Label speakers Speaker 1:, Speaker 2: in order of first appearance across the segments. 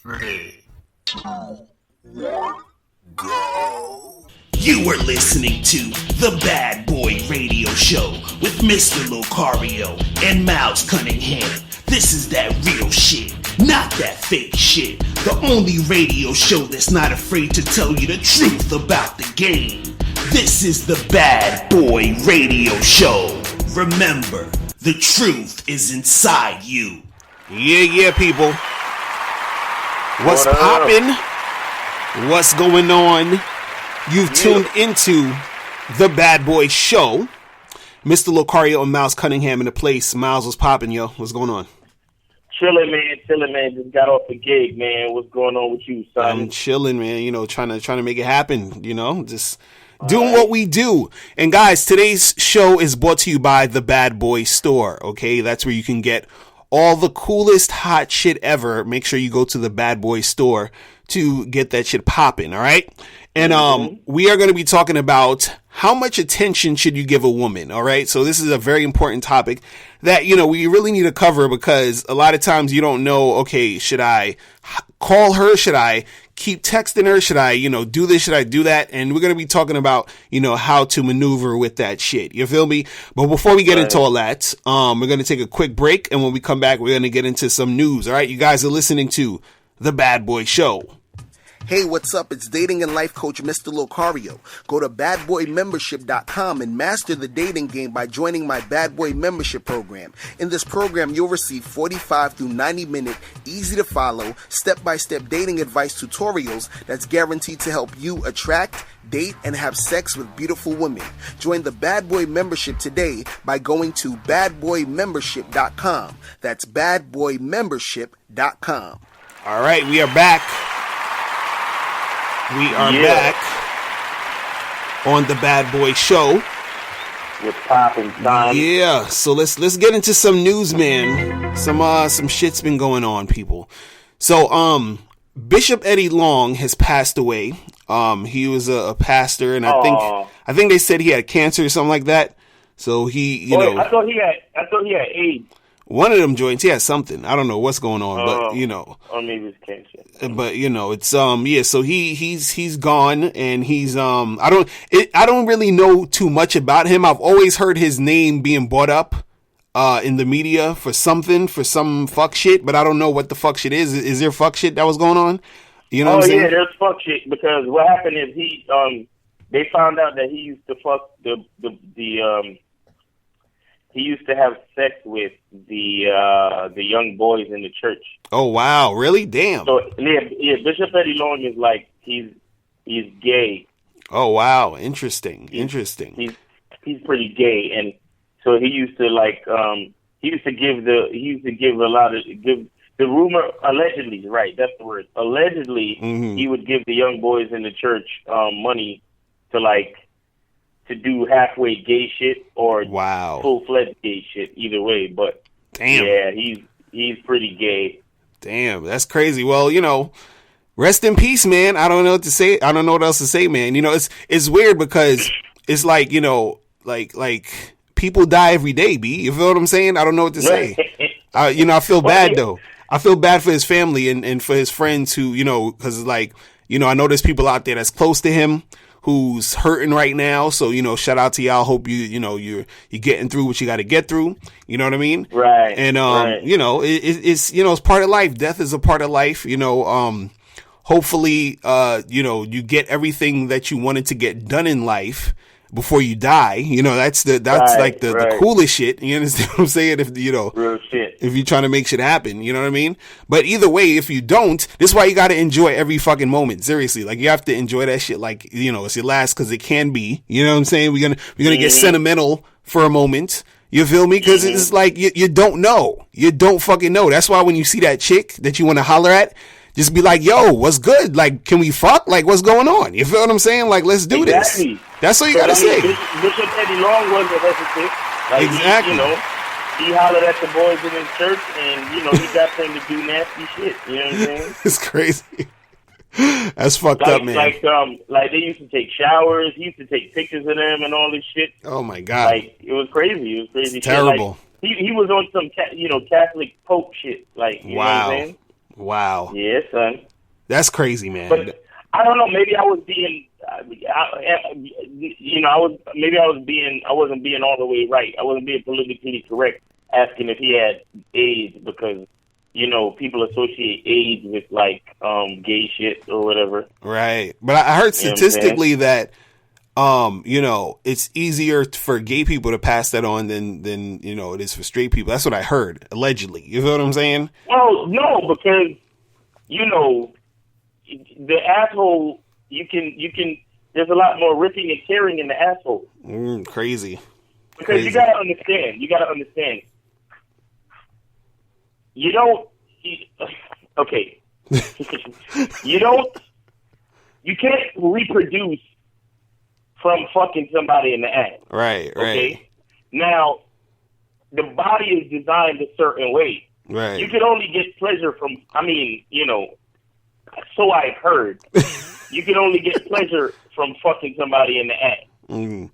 Speaker 1: 3, 2, 1, go. You are listening to The Bad Boy Radio Show with Mr. Locario and Miles Cunningham. This is that real shit, not that fake shit. The only radio show that's not afraid to tell you the truth about the game. This is The Bad Boy Radio Show. Remember, the truth is inside you.
Speaker 2: Yeah, people. What's poppin'? What's going on? You've tuned into The Bad Boy Show. Mr. Locario and Miles Cunningham in the place. Miles, what's poppin', yo? What's going on?
Speaker 3: Chilling, man. Just got off the gig, man. What's going on with you, son?
Speaker 2: I'm chilling, man. You know, trying to make it happen. You know, just doing what we do. And guys, today's show is brought to you by The Bad Boy Store. Okay, that's where you can get all the coolest hot shit ever. Make sure you go to The Bad Boy Store to get that shit popping. All right. And we are going to be talking about how much attention should you give a woman. All right. So this is a very important topic that, you know, we really need to cover, because a lot of times you don't know, okay, should I call her? Should I keep texting her? Should I, do this? Should I do that? And we're going to be talking about, how to maneuver with that shit. You feel me? But before we get into all that, we're going to take a quick break. And when we come back, we're going to get into some news. All right. You guys are listening to The Bad Boy Show.
Speaker 4: Hey, what's up? It's dating and life coach Mr. Locario. Go to badboymembership.com and master the dating game by joining my Bad Boy membership program. In this program, you'll receive 45 through 90-minute, easy-to-follow, step-by-step dating advice tutorials that's guaranteed to help you attract, date, and have sex with beautiful women. Join the Bad Boy membership today by going to badboymembership.com. That's badboymembership.com.
Speaker 2: All right, we are back. We are back on The Bad Boy Show.
Speaker 3: What's poppin', son?
Speaker 2: Yeah, so let's get into some news, man. Some shit's been going on, people. So, Bishop Eddie Long has passed away. He was a pastor, and I think they said he had cancer or something like that. So I
Speaker 3: thought he had AIDS.
Speaker 2: One of them joints, he has something. I don't know what's going on, but
Speaker 3: or maybe it's cancer.
Speaker 2: But it's so he's gone, and he's I don't really know too much about him. I've always heard his name being brought up in the media for some fuck shit, but I don't know what the fuck shit is. Is there fuck shit that was going on? You know what I'm saying?
Speaker 3: Yeah, there's fuck shit, because what happened is they found out that he used to fuck he used to have sex with the young boys in the church.
Speaker 2: Oh wow, really? Damn.
Speaker 3: So yeah, Bishop Eddie Long is like he's gay.
Speaker 2: Oh wow, interesting.
Speaker 3: He's pretty gay, and so he used to give the rumor, allegedly, right? That's the word. Allegedly, he would give the young boys in the church money to do halfway gay shit or full-fledged gay shit, either way. But
Speaker 2: damn,
Speaker 3: yeah, he's pretty gay.
Speaker 2: Damn, that's crazy. Well, rest in peace, man. I don't know what to say. I don't know what else to say, man. It's weird because it's like people die every day, B. You feel what I'm saying? I don't know what to say. I feel bad though. I feel bad for his family and for his friends who, because I know there's people out there that's close to him who's hurting right now. So, shout out to y'all. Hope you're getting through what you got to get through. You know what I mean?
Speaker 3: Right.
Speaker 2: And, it's part of life. Death is a part of life. Hopefully, you get everything that you wanted to get done in life before you die. That's the coolest shit. You understand what I'm saying?
Speaker 3: Real shit.
Speaker 2: If you're trying to make shit happen, you know what I mean? But either way, if you don't, this is why you got to enjoy every fucking moment. Seriously. You have to enjoy that shit. It's your last, cause it can be, you know what I'm saying? We're gonna get sentimental for a moment. You feel me? Cause it's like, you don't know. You don't fucking know. That's why when you see that chick that you want to holler at, just be like, yo, what's good? Can we fuck? What's going on? You feel what I'm saying? Let's do this. That's all you gotta say.
Speaker 3: Bishop Eddie Long wasn't hesitant.
Speaker 2: Exactly.
Speaker 3: He hollered at the boys in his church, and he got them to do nasty shit. You know what I'm saying?
Speaker 2: It's crazy. That's fucked up, man.
Speaker 3: They used to take showers. He used to take pictures of them and all this shit.
Speaker 2: Oh my god!
Speaker 3: It was crazy. It's
Speaker 2: terrible.
Speaker 3: He was on some Catholic Pope shit. You know what I'm saying?
Speaker 2: Wow.
Speaker 3: Yeah, son.
Speaker 2: That's crazy, man.
Speaker 3: But I don't know. Maybe I was being, I wasn't being all the way right. I wasn't being politically correct asking if he had AIDS because, people associate AIDS with like gay shit or whatever.
Speaker 2: Right. But I heard statistically that, it's easier for gay people to pass that on than it is for straight people. That's what I heard, allegedly. You feel what I'm saying?
Speaker 3: Well, no, because, the asshole, you can, there's a lot more ripping and tearing in the asshole.
Speaker 2: Crazy.
Speaker 3: Because you gotta understand. You don't, okay. You can't reproduce from fucking somebody in the ass.
Speaker 2: Right.
Speaker 3: Okay? Now, the body is designed a certain way.
Speaker 2: Right.
Speaker 3: You can only get pleasure from, so I've heard. You can only get pleasure from fucking somebody in the ass.
Speaker 2: Mm.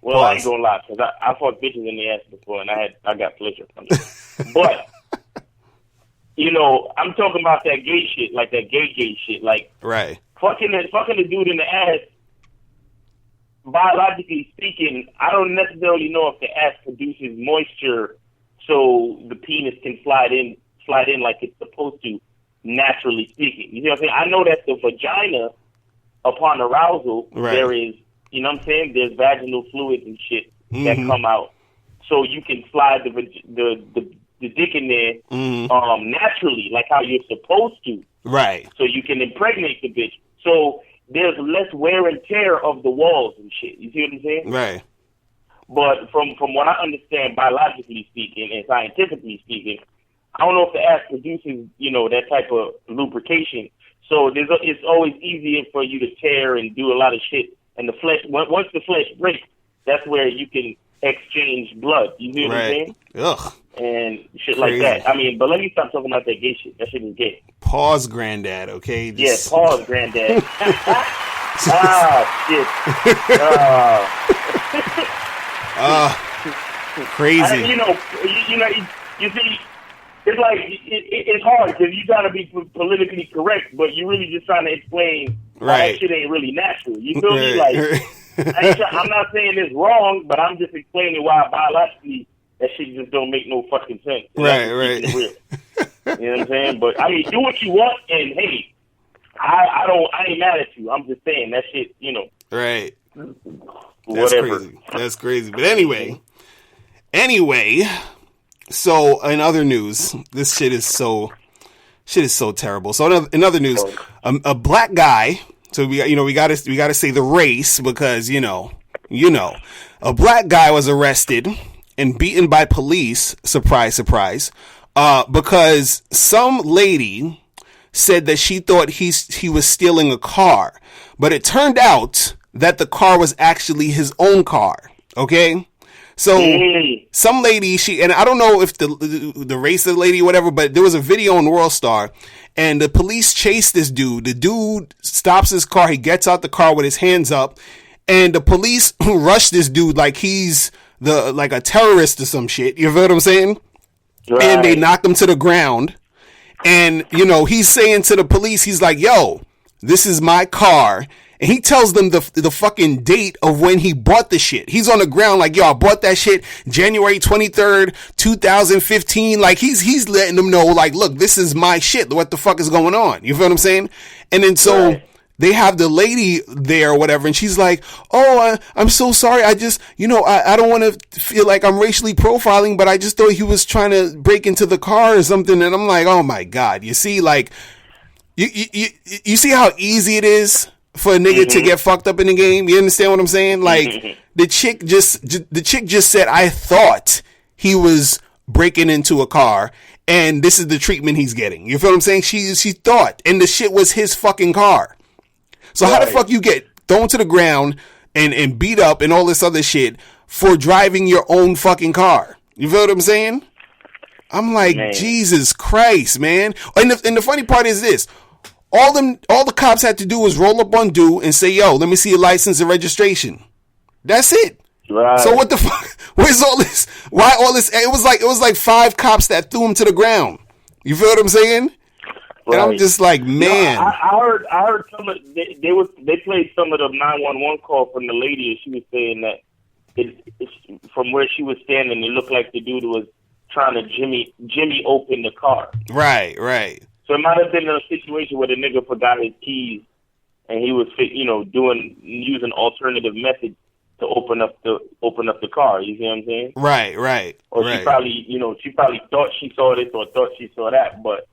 Speaker 3: Well, I ain't gonna lie, because I fucked bitches in the ass before, and I got pleasure from it. But, I'm talking about that gay shit, like that gay shit. Like,
Speaker 2: right.
Speaker 3: Fucking the dude in the ass, biologically speaking, I don't necessarily know if the ass produces moisture so the penis can slide in like it's supposed to, naturally speaking. You know what I'm saying? I know that the vagina, upon arousal,
Speaker 2: right.
Speaker 3: there is, there's vaginal fluids and shit that come out. So you can slide the dick in there naturally, like how you're supposed to.
Speaker 2: Right.
Speaker 3: So you can impregnate the bitch. So there's less wear and tear of the walls and shit. You see what I'm saying?
Speaker 2: Right.
Speaker 3: But from what I understand, biologically speaking and scientifically speaking, I don't know if the ass produces, that type of lubrication. So it's always easier for you to tear and do a lot of shit. And the flesh, once the flesh breaks, that's where you can exchange blood. You see what I'm saying?
Speaker 2: Ugh.
Speaker 3: And shit like that. But let me stop talking about that gay shit. That shit is gay.
Speaker 2: Pause, granddad, okay?
Speaker 3: Just... Yeah, pause, granddad. Shit.
Speaker 2: Crazy.
Speaker 3: You see, it's like, it's hard because you got to be politically correct, but you're really just trying to explain why that shit ain't really natural. You feel me? Like, I'm not saying it's wrong, but I'm just explaining why biologically that shit just don't make no fucking sense.
Speaker 2: Right.
Speaker 3: You know what I'm saying? But, do what you want, and hey, I ain't mad at you. I'm just saying that shit,
Speaker 2: Right.
Speaker 3: Whatever.
Speaker 2: That's crazy. But anyway, so in other news, this shit is so terrible. So in other news, a black guy. So we got to say the race because a black guy was arrested and beaten by police. Surprise, surprise. Because some lady said that she thought he was stealing a car, but it turned out that the car was actually his own car. Okay. So some lady, and I don't know if the race of the lady or whatever, but there was a video on World Star and the police chase this dude. The dude stops his car. He gets out the car with his hands up and the police rush this dude like he's like a terrorist or some shit. You feel what I'm saying? Right. And they knock him to the ground. And, he's saying to the police, he's like, yo, this is my car. And he tells them the fucking date of when he bought the shit. He's on the ground like, yo, I bought that shit January 23rd, 2015. Like, he's letting them know, like, look, this is my shit. What the fuck is going on? You feel what I'm saying? And then so they have the lady there or whatever, and she's like, oh, I'm so sorry. I just, I don't want to feel like I'm racially profiling, but I just thought he was trying to break into the car or something. And I'm like, oh my God. You see, like, you see how easy it is for a nigga to get fucked up in the game? You understand what I'm saying? Like, the chick just said, I thought he was breaking into a car, and this is the treatment he's getting. You feel what I'm saying? She thought, and the shit was his fucking car. So how the fuck you get thrown to the ground and beat up and all this other shit for driving your own fucking car? You feel what I'm saying? I'm like, man. Jesus Christ, man. And the funny part is this. All the cops had to do was roll up on dude and say, yo, let me see your license and registration. That's it. Right. So what the fuck? Where's all this? Why all this? It was like 5 cops that threw him to the ground. You feel what I'm saying? And I'm just like, man.
Speaker 3: I heard some of they played some of the 911 call from the lady, and she was saying that it's from where she was standing, it looked like the dude was trying to Jimmy open the car.
Speaker 2: Right.
Speaker 3: So it might have been a situation where the nigga forgot his keys, and he was, using alternative methods to open up the car. You see what I'm saying?
Speaker 2: Right.
Speaker 3: Or she probably thought she saw this or thought she saw that, but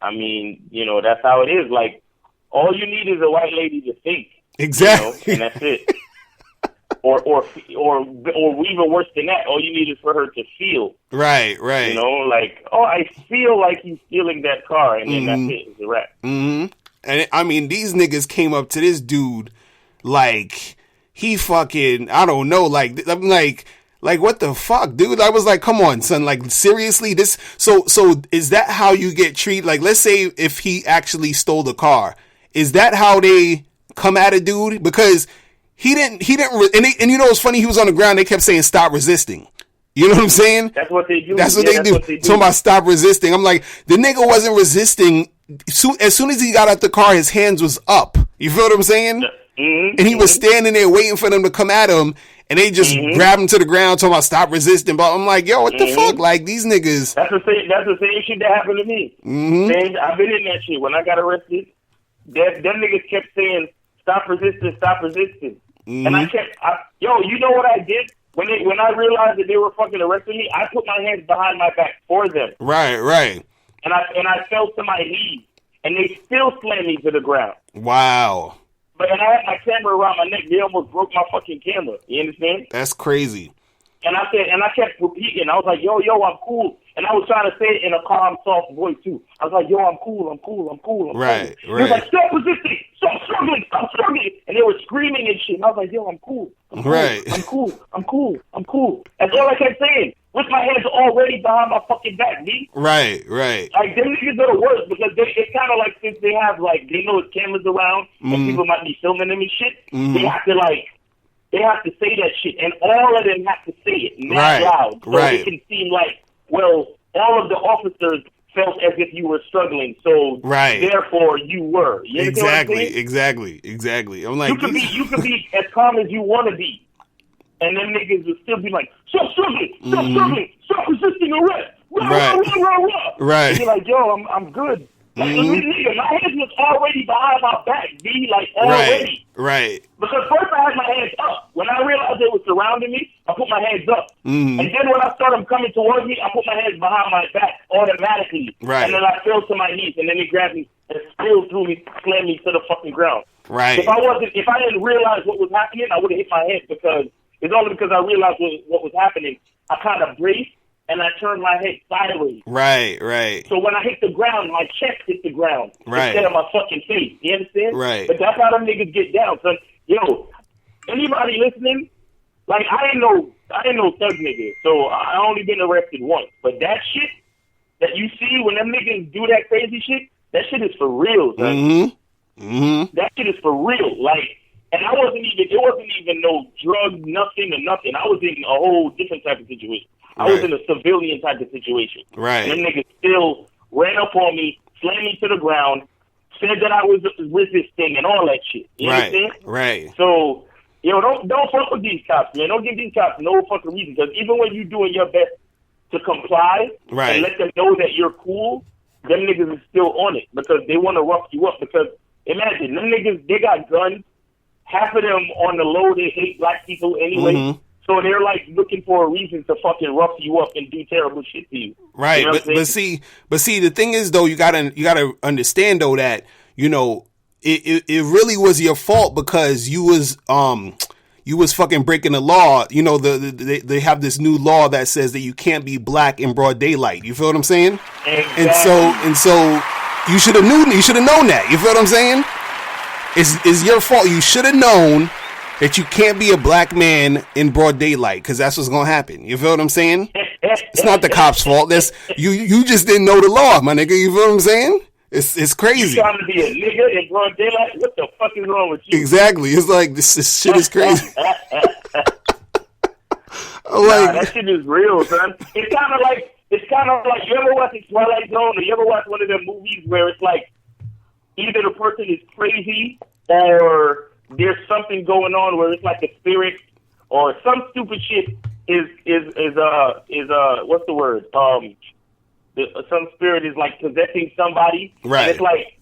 Speaker 3: I mean, that's how it is. Like, all you need is a white lady to think.
Speaker 2: Exactly.
Speaker 3: And that's it. or even worse than that, all you need is for her to feel.
Speaker 2: Right.
Speaker 3: Like, oh, I feel like he's stealing that car, and then that's it. It's a wrap.
Speaker 2: Mm-hmm. And I mean, these niggas came up to this dude like he fucking, I don't know, like, I'm like, what the fuck, dude? I was like, come on, son. Like, seriously, this. So is that how you get treated? Like, let's say if he actually stole the car, is that how they come at a dude? Because he didn't, and you know, what's funny? He was on the ground. They kept saying, stop resisting. You know what I'm saying?
Speaker 3: That's what they do.
Speaker 2: That's what they do. Talking about stop resisting. I'm like, the nigga wasn't resisting. As soon as he got out the car, his hands was up. You feel what I'm saying?
Speaker 3: Mm-hmm.
Speaker 2: And he was standing there waiting for them to come at him, and they just grabbed him to the ground, talking about stop resisting. But I'm like, yo, what the fuck? Like, these niggas.
Speaker 3: That's the same shit that happened to me. Mm-hmm. I've been in that shit. When I got arrested, them niggas kept saying, stop resisting, stop resisting. Mm-hmm. And you know what I did? When I realized that they were fucking arresting me, I put my hands behind my back for them.
Speaker 2: Right.
Speaker 3: And I fell to my knees, and they still slammed me to the ground.
Speaker 2: Wow.
Speaker 3: But I had my camera around my neck. They almost broke my fucking camera. You understand?
Speaker 2: That's crazy.
Speaker 3: And I kept repeating. I was like, yo, I'm cool. And I was trying to say it in a calm, soft voice too. I was like, yo, I'm cool.
Speaker 2: Right.
Speaker 3: He was like, stop resisting, stop struggling. And they were screaming and shit. And I was like, yo, I'm cool.
Speaker 2: Right.
Speaker 3: I'm cool. That's all I kept saying. With my hands already behind my fucking back, B.
Speaker 2: Right.
Speaker 3: Like, them niggas are the worst because it's kind of like, since they have, like, they know there's cameras around and people might be filming them and shit, they have to say that shit, and all of them have to say it not loud. So it can seem like, well, all of the officers felt as if you were struggling, so therefore you were. You exactly. I'm like, you could be as calm as you want to be, and then niggas will still be like, stop struggling, stop resisting arrest.
Speaker 2: Right.
Speaker 3: And you're like, yo, I'm good. Like, nigga, my hands was already behind my back, B, like, already.
Speaker 2: Right.
Speaker 3: Because first I had my hands up. When I realized they were surrounding me, I put my hands up. And then when I saw them coming towards me, I put my hands behind my back automatically.
Speaker 2: Right.
Speaker 3: And then I fell to my knees, and then they grabbed me and still threw me, slammed me to the fucking ground.
Speaker 2: Right.
Speaker 3: If I didn't realize what was happening, I would have hit my head, because it's only because I realized what was happening. I kind of braced, and I turned my head sideways.
Speaker 2: Right.
Speaker 3: So when I hit the ground, my chest hit the ground instead of my fucking face. You understand?
Speaker 2: Right.
Speaker 3: But that's how them niggas get down. So, yo, anybody listening, like, I ain't no thug nigga, so I only been arrested once. But that shit that you see when them niggas do that crazy shit, that shit is for real, son. That shit is for real. Like, and it wasn't even no drugs, nothing. I was in a whole different type of situation. I was in a civilian type of situation.
Speaker 2: Right.
Speaker 3: And them niggas still ran up on me, slammed me to the ground, said that I was resisting and all that shit. You understand?
Speaker 2: Right.
Speaker 3: So, don't fuck with these cops, man. Don't give these cops no fucking reason. Because even when you're doing your best to comply and let them know that you're cool, them niggas is still on it because they want to rough you up. Because imagine, them niggas, they got guns. Half of them on the low, they hate black people anyway. So they're like looking for a reason to fucking rough you up and do terrible shit to you. Right. You know
Speaker 2: but see, the thing is though, you gotta understand though that, it really was your fault because you was fucking breaking the law. They have this new law that says that you can't be black in broad daylight. You feel what I'm saying?
Speaker 3: Exactly.
Speaker 2: And so you should have known that. You feel what I'm saying? It's your fault. You should have known that you can't be a black man in broad daylight because that's what's gonna happen. You feel what I'm saying? It's not the cops' fault. That's you just didn't know the law, my nigga. You feel what I'm saying? It's crazy.
Speaker 3: You trying to be a nigga in broad daylight? What the fuck is wrong with you?
Speaker 2: Exactly. It's like this shit is crazy.
Speaker 3: That shit is real, son. It's kind of like it's kind of like, you ever watch the Twilight Zone, or you ever watch one of them movies where it's like either the person is crazy or there's something going on where it's like a spirit or some stupid shit is what's the word? Some spirit is like possessing somebody.
Speaker 2: Right.
Speaker 3: And it's like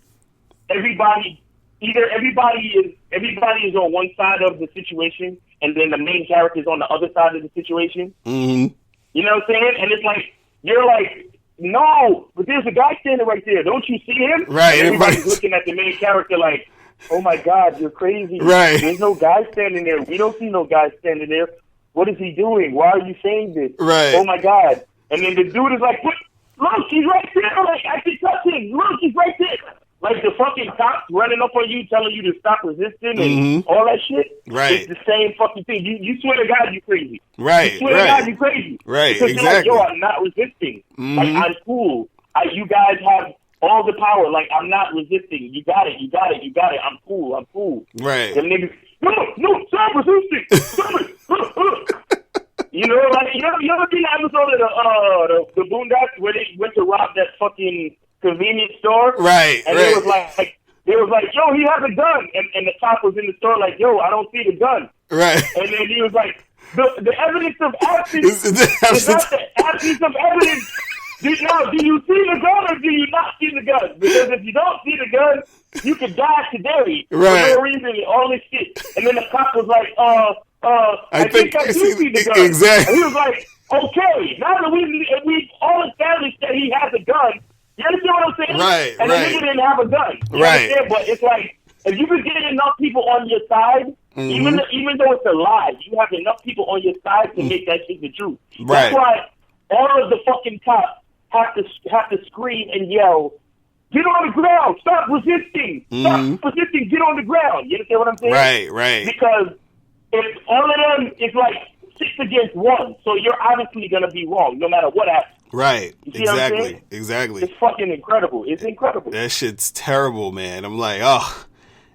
Speaker 3: everybody is on one side of the situation, and then the main character is on the other side of the situation.
Speaker 2: Mm-hmm.
Speaker 3: You know what I'm saying? And it's like, you're like, no, but there's a guy standing right there. Don't you see him?
Speaker 2: Right.
Speaker 3: And everybody's looking at the main character like, oh my God, you're crazy.
Speaker 2: Right.
Speaker 3: There's no guy standing there. We don't see no guy standing there. What is he doing? Why are you saying this?
Speaker 2: Right.
Speaker 3: Oh my God. And then the dude is like, look, he's right there. Like, I can touch him. Look, he's right there. Like the fucking cops running up on you, telling you to stop resisting and all that shit.
Speaker 2: Right.
Speaker 3: It's the same fucking thing. You swear to God, you crazy.
Speaker 2: Right.
Speaker 3: You swear to God, you crazy.
Speaker 2: Right.
Speaker 3: Because
Speaker 2: Exactly.
Speaker 3: you're like, yo, I'm not resisting. Like, I'm cool. You guys have all the power. Like, I'm not resisting. You got it. I'm cool.
Speaker 2: Right.
Speaker 3: The niggas, no, stop resisting. You know, like, you ever seen the episode of the Boondocks where they went to rob that fucking convenience store?
Speaker 2: Right.
Speaker 3: And
Speaker 2: right.
Speaker 3: it was like, yo, he has a gun. And the cop was in the store like, yo, I don't see the gun.
Speaker 2: Right.
Speaker 3: And then he was like, the evidence of absence is not the absence of evidence. Do you see the gun or do you not see the gun? Because if you don't see the gun, you could die today for no reason, all this shit. And then the cop was like, I think I do see the gun.
Speaker 2: Exactly.
Speaker 3: And he was like, okay, now that we all established that he has a gun, you understand what I'm saying?
Speaker 2: Right,
Speaker 3: and the nigga didn't have a gun. You understand? But it's like, if you could get enough people on your side, even though it's a lie, you have enough people on your side to make that shit the truth.
Speaker 2: Right.
Speaker 3: That's why all of the fucking cops have to scream and yell, get on the ground, stop resisting, get on the ground. You understand what I'm saying?
Speaker 2: Right.
Speaker 3: Because if all of them is like 6 against 1, so you're obviously gonna be wrong no matter what happens.
Speaker 2: Right.
Speaker 3: You see what I'm saying?
Speaker 2: Exactly.
Speaker 3: It's fucking incredible. It's incredible.
Speaker 2: That shit's terrible, man. I'm like, oh.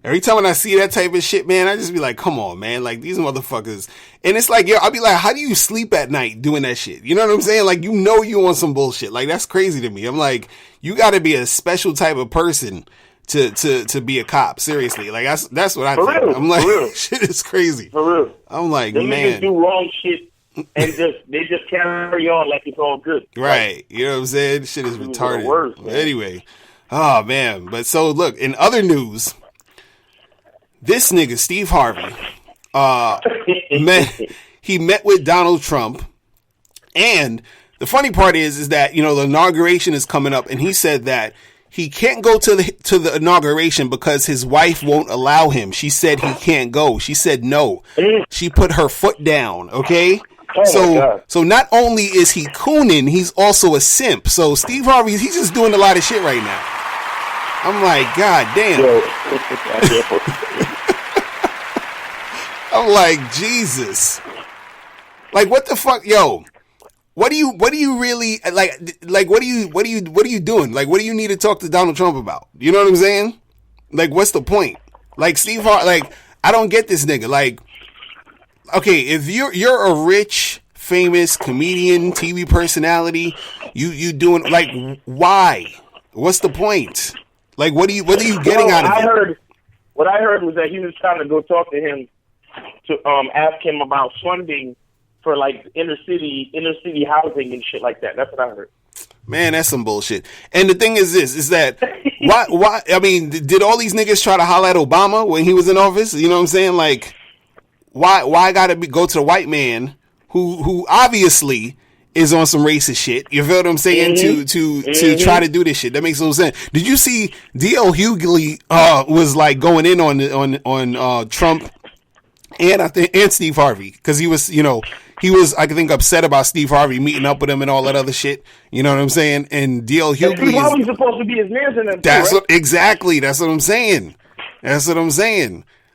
Speaker 2: Every time when I see that type of shit, man, I just be like, come on, man. Like, these motherfuckers. And it's like, yo, I'll be like, how do you sleep at night doing that shit? You know what I'm saying? Like, you know you on some bullshit. Like, that's crazy to me. I'm like, you gotta be a special type of person to be a cop. Seriously. Like, that's what I think.
Speaker 3: Real,
Speaker 2: I'm like,
Speaker 3: real.
Speaker 2: shit is crazy.
Speaker 3: For real.
Speaker 2: I'm like,
Speaker 3: them
Speaker 2: man.
Speaker 3: Niggas do wrong shit and they just carry on like it's all good.
Speaker 2: Right.
Speaker 3: Like,
Speaker 2: you know what I'm saying? Shit is retarded.
Speaker 3: Worst,
Speaker 2: anyway. Oh, man. But so, look, in other news, this nigga, Steve Harvey, met with Donald Trump. And the funny part is that, you know, the inauguration is coming up, and he said that he can't go to the inauguration because his wife won't allow him. She said he can't go. She said no. She put her foot down, okay? So not only is he cooning, he's also a simp. So Steve Harvey, he's just doing a lot of shit right now. I'm like, God damn. I'm like, Jesus. Like, what the fuck, yo? What do you really like? What are you doing? Like, what do you need to talk to Donald Trump about? You know what I'm saying? Like, what's the point? Like, Steve Harvey, like, I don't get this nigga. Like, okay, if you're a rich, famous comedian, TV personality, you doing, like, why? What's the point? Like, what are you getting out of it?
Speaker 3: What I heard was that he was trying to go talk to him to ask him about funding for like inner city housing and shit like that. That's what I heard.
Speaker 2: Man, that's some bullshit. And the thing is this, is that why I mean, did all these niggas try to holler at Obama when he was in office? You know what I'm saying? Like, why gotta go to the white man who obviously is on some racist shit? You feel what I'm saying? To try to do this shit. That makes no sense. Did you see D.L. Hughley was like going in on Trump and Steve Harvey, because he was, I think, upset about Steve Harvey meeting up with him and all that other shit. You know what I'm saying? And D.L. Hughley
Speaker 3: Steve Harvey's supposed to be his man in them.
Speaker 2: Exactly. That's what I'm saying.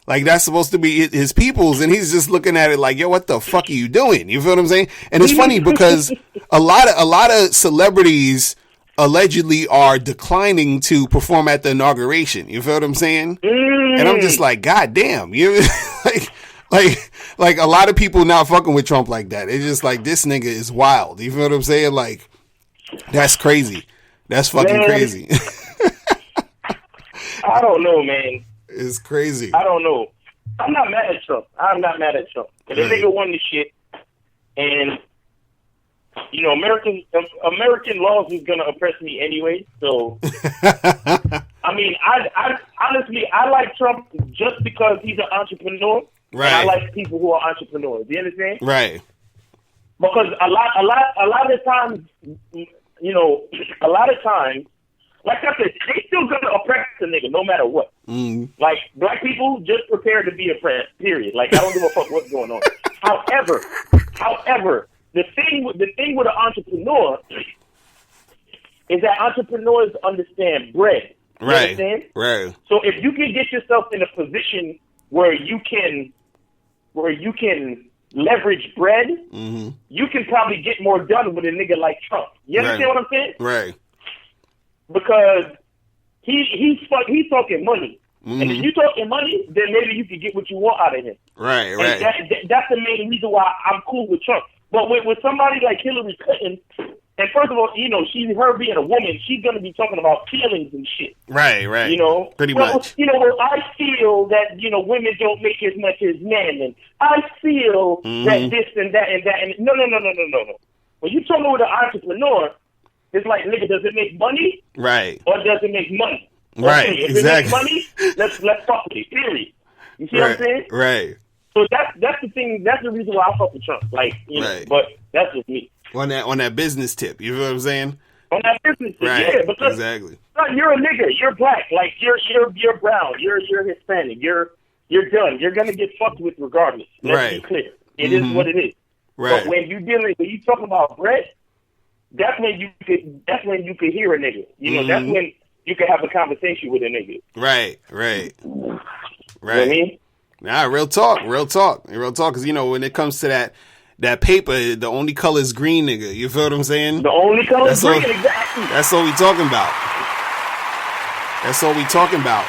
Speaker 2: Like, that's supposed to be his people's, and he's just looking at it like, yo, what the fuck are you doing? You feel what I'm saying? And it's funny because a lot of celebrities allegedly are declining to perform at the inauguration. You feel what I'm saying? And I'm just like, God damn, you like a lot of people not fucking with Trump like that. It's just like, this nigga is wild. You feel what I'm saying? Like, That's crazy. That's fucking crazy.
Speaker 3: I don't know, man.
Speaker 2: It's crazy.
Speaker 3: I don't know. I'm not mad at Trump. I'm not mad at Trump. But the nigga won the shit, and you know, American laws is gonna oppress me anyway. So, I mean, I honestly like Trump just because he's an entrepreneur.
Speaker 2: Right.
Speaker 3: And I like people who are entrepreneurs. You understand?
Speaker 2: Right.
Speaker 3: Because a lot of times, you know, like I said, they still gonna oppress the nigga no matter what. Like, black people, just prepare to be oppressed, period. Like, I don't give a fuck what's going on. However, the thing with an entrepreneur is that entrepreneurs understand bread. You understand?
Speaker 2: Right.
Speaker 3: So if you can get yourself in a position where you can leverage bread, you can probably get more done with a nigga like Trump. You understand what I'm saying?
Speaker 2: Right.
Speaker 3: Because he's talking money. And if you talking money, then maybe you can get what you want out of him.
Speaker 2: Right.
Speaker 3: And that's the main reason why I'm cool with Trump. But with somebody like Hillary Clinton, and first of all, you know, her being a woman, she's going to be talking about feelings and shit.
Speaker 2: Right.
Speaker 3: You know?
Speaker 2: Pretty much.
Speaker 3: You know, I feel that, you know, women don't make as much as men. And I feel that this and that and that. And no. When you're talking with an entrepreneur, it's like, nigga, does it make money?
Speaker 2: Right.
Speaker 3: Or does it make money?
Speaker 2: Right,
Speaker 3: okay, if
Speaker 2: exactly.
Speaker 3: it makes money, let's fuck with it, period. You see what I'm saying?
Speaker 2: Right.
Speaker 3: So that's the thing. That's the reason why I fuck with Trump. Like, you know, but that's just me.
Speaker 2: On that business tip, you know what I'm saying?
Speaker 3: On that business tip,
Speaker 2: right.
Speaker 3: Yeah. Because
Speaker 2: exactly.
Speaker 3: You're a nigga. You're black. Like you're brown. You're Hispanic. You're done. You're gonna get fucked with regardless. Let's be clear. It is what it is.
Speaker 2: Right.
Speaker 3: But when you talk about bread, that's when you could hear a nigga. You know, that's when you can have a conversation with a nigga.
Speaker 2: Right.
Speaker 3: You know what I mean?
Speaker 2: Nah, real talk. Because, you know, when it comes to that paper, the only color is green, nigga. You feel what I'm saying?
Speaker 3: The only color is green, exactly.
Speaker 2: That's all we talking about. That's all we talking about.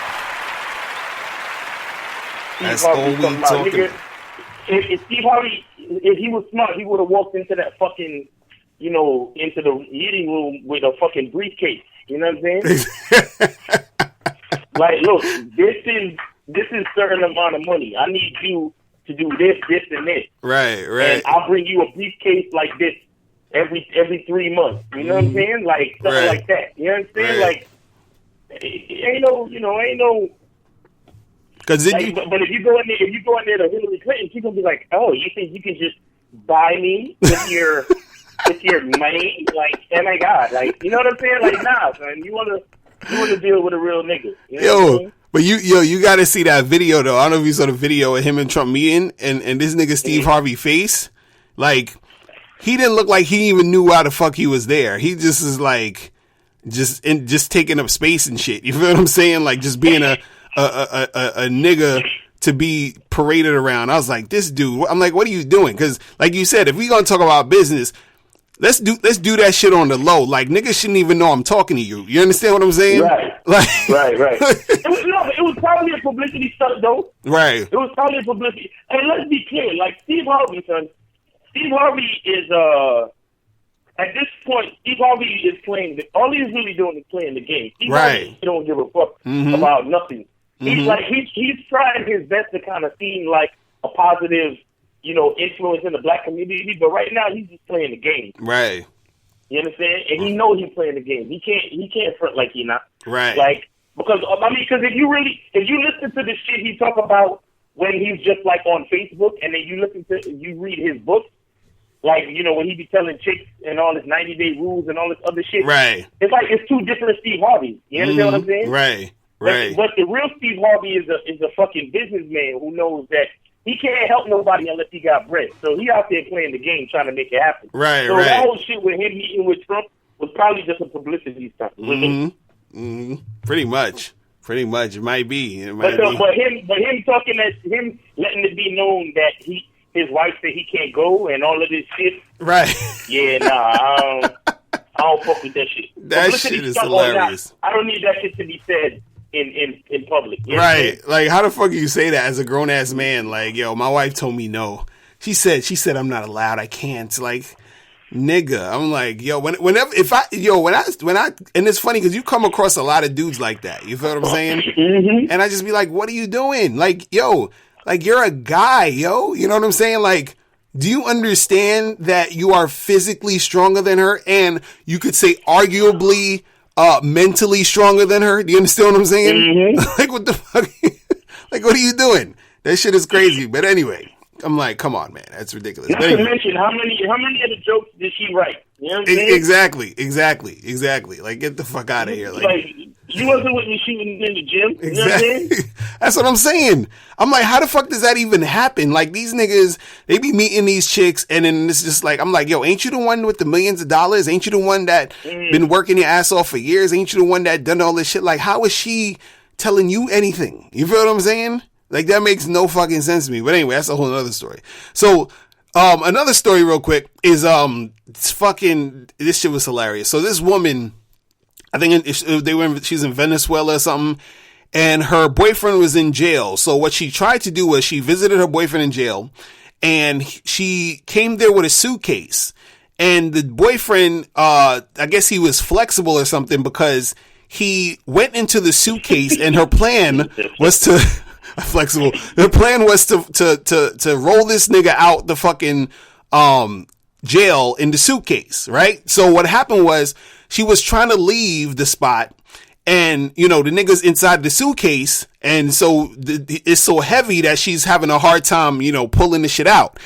Speaker 3: If Steve Harvey, if he was smart, he would have walked into that fucking, you know, into the eating room with a fucking briefcase. You know what I'm saying? Like, look, this is certain amount of money. I need you to do this, and this.
Speaker 2: Right.
Speaker 3: And I'll bring you a briefcase like this every 3 months. You know what I'm saying? Like something like that. You know what I'm saying? Like, ain't no. But if you go in there to Hillary Clinton, she's gonna be like, "Oh, you think you can just buy me with your money?" Like, oh my god, like, you know what I'm saying? Like, nah, son, you wanna deal with a real nigga. You know what I mean?
Speaker 2: But you gotta see that video though. I don't know if you saw the video of him and Trump meeting, and this nigga Steve Harvey face, like, he didn't look like he even knew why the fuck he was there. He just is like, just taking up space and shit. You feel what I'm saying? Like, just being a nigga to be paraded around. I was like, this dude, I'm like, what are you doing? Because like you said, if we gonna talk about business, let's do that shit on the low. Like, niggas shouldn't even know I'm talking to you. You understand what I'm saying?
Speaker 3: Right.
Speaker 2: Like,
Speaker 3: right. It was probably a publicity stunt though.
Speaker 2: Right.
Speaker 3: It was probably a publicity. And let's be clear, like Steve Harvey, son. Steve Harvey is at this point, Steve Harvey is playing. All he's really doing is playing the game. Steve Harvey don't give a fuck about nothing. He's like he's trying his best to kind of seem like a positive, you know, influence in the black community. But right now, he's just playing the game.
Speaker 2: Right.
Speaker 3: You understand? And he knows he's playing the game. He can't front like he's not.
Speaker 2: Right.
Speaker 3: Like, because if you listen to the shit he talk about when he's just like on Facebook, and then you read his books. Like, you know, when he be telling chicks and all this 90-day rules and all this other shit.
Speaker 2: Right.
Speaker 3: It's like it's two different Steve Harveys. You understand what I'm saying?
Speaker 2: Right.
Speaker 3: But the real Steve Harvey is a fucking businessman who knows that he can't help nobody unless he got bread. So he out there playing the game trying to make it happen.
Speaker 2: Right,
Speaker 3: so that whole shit with him meeting with Trump was probably just a publicity stunt.
Speaker 2: Pretty much. It might be.
Speaker 3: But him talking him letting it be known that his wife said he can't go and all of this shit.
Speaker 2: Right.
Speaker 3: Yeah, I don't fuck with that shit.
Speaker 2: That
Speaker 3: publicity
Speaker 2: shit is
Speaker 3: stunt
Speaker 2: hilarious.
Speaker 3: I don't need that shit to be said in public. You know
Speaker 2: right. Like, how the fuck do you say that as a grown ass man? Like, yo, my wife told me no. She said I'm not allowed. I can't. Like, nigga. I'm like, yo, when I, and it's funny because you come across a lot of dudes like that. You feel what I'm saying?
Speaker 3: Mm-hmm.
Speaker 2: And I just be like, what are you doing? Like, yo, like you're a guy, yo. You know what I'm saying? Like, do you understand that you are physically stronger than her, and you could say arguably mentally stronger than her? Do you understand what I'm saying?
Speaker 3: Mm-hmm.
Speaker 2: Like, what the fuck? Like, what are you doing? That shit is crazy. But anyway, I'm like, come on, man, that's ridiculous.
Speaker 3: Not to mention how many of the jokes did she write? You know what I'm saying?
Speaker 2: Exactly. Like, get the fuck out of here.
Speaker 3: Like she wasn't with me shooting in the gym. You know what I'm saying?
Speaker 2: That's what I'm saying. I'm like, how the fuck does that even happen? Like, these niggas, they be meeting these chicks, and then it's just like, I'm like, yo, ain't you the one with the millions of dollars? Ain't you the one that been working your ass off for years? Ain't you the one that done all this shit? Like, how is she telling you anything? You feel what I'm saying? Like, that makes no fucking sense to me. But anyway, that's a whole other story. So, another story real quick is, this shit was hilarious. So this woman, I think she's in Venezuela or something, and her boyfriend was in jail. So what she tried to do was she visited her boyfriend in jail, and she came there with a suitcase. And the boyfriend, I guess he was flexible or something, because he went into the suitcase, and her plan was to flexible. The plan was to roll this nigga out the fucking jail in the suitcase, right? So what happened was she was trying to leave the spot, and the nigga's inside the suitcase, and so it's so heavy that she's having a hard time, pulling the shit out.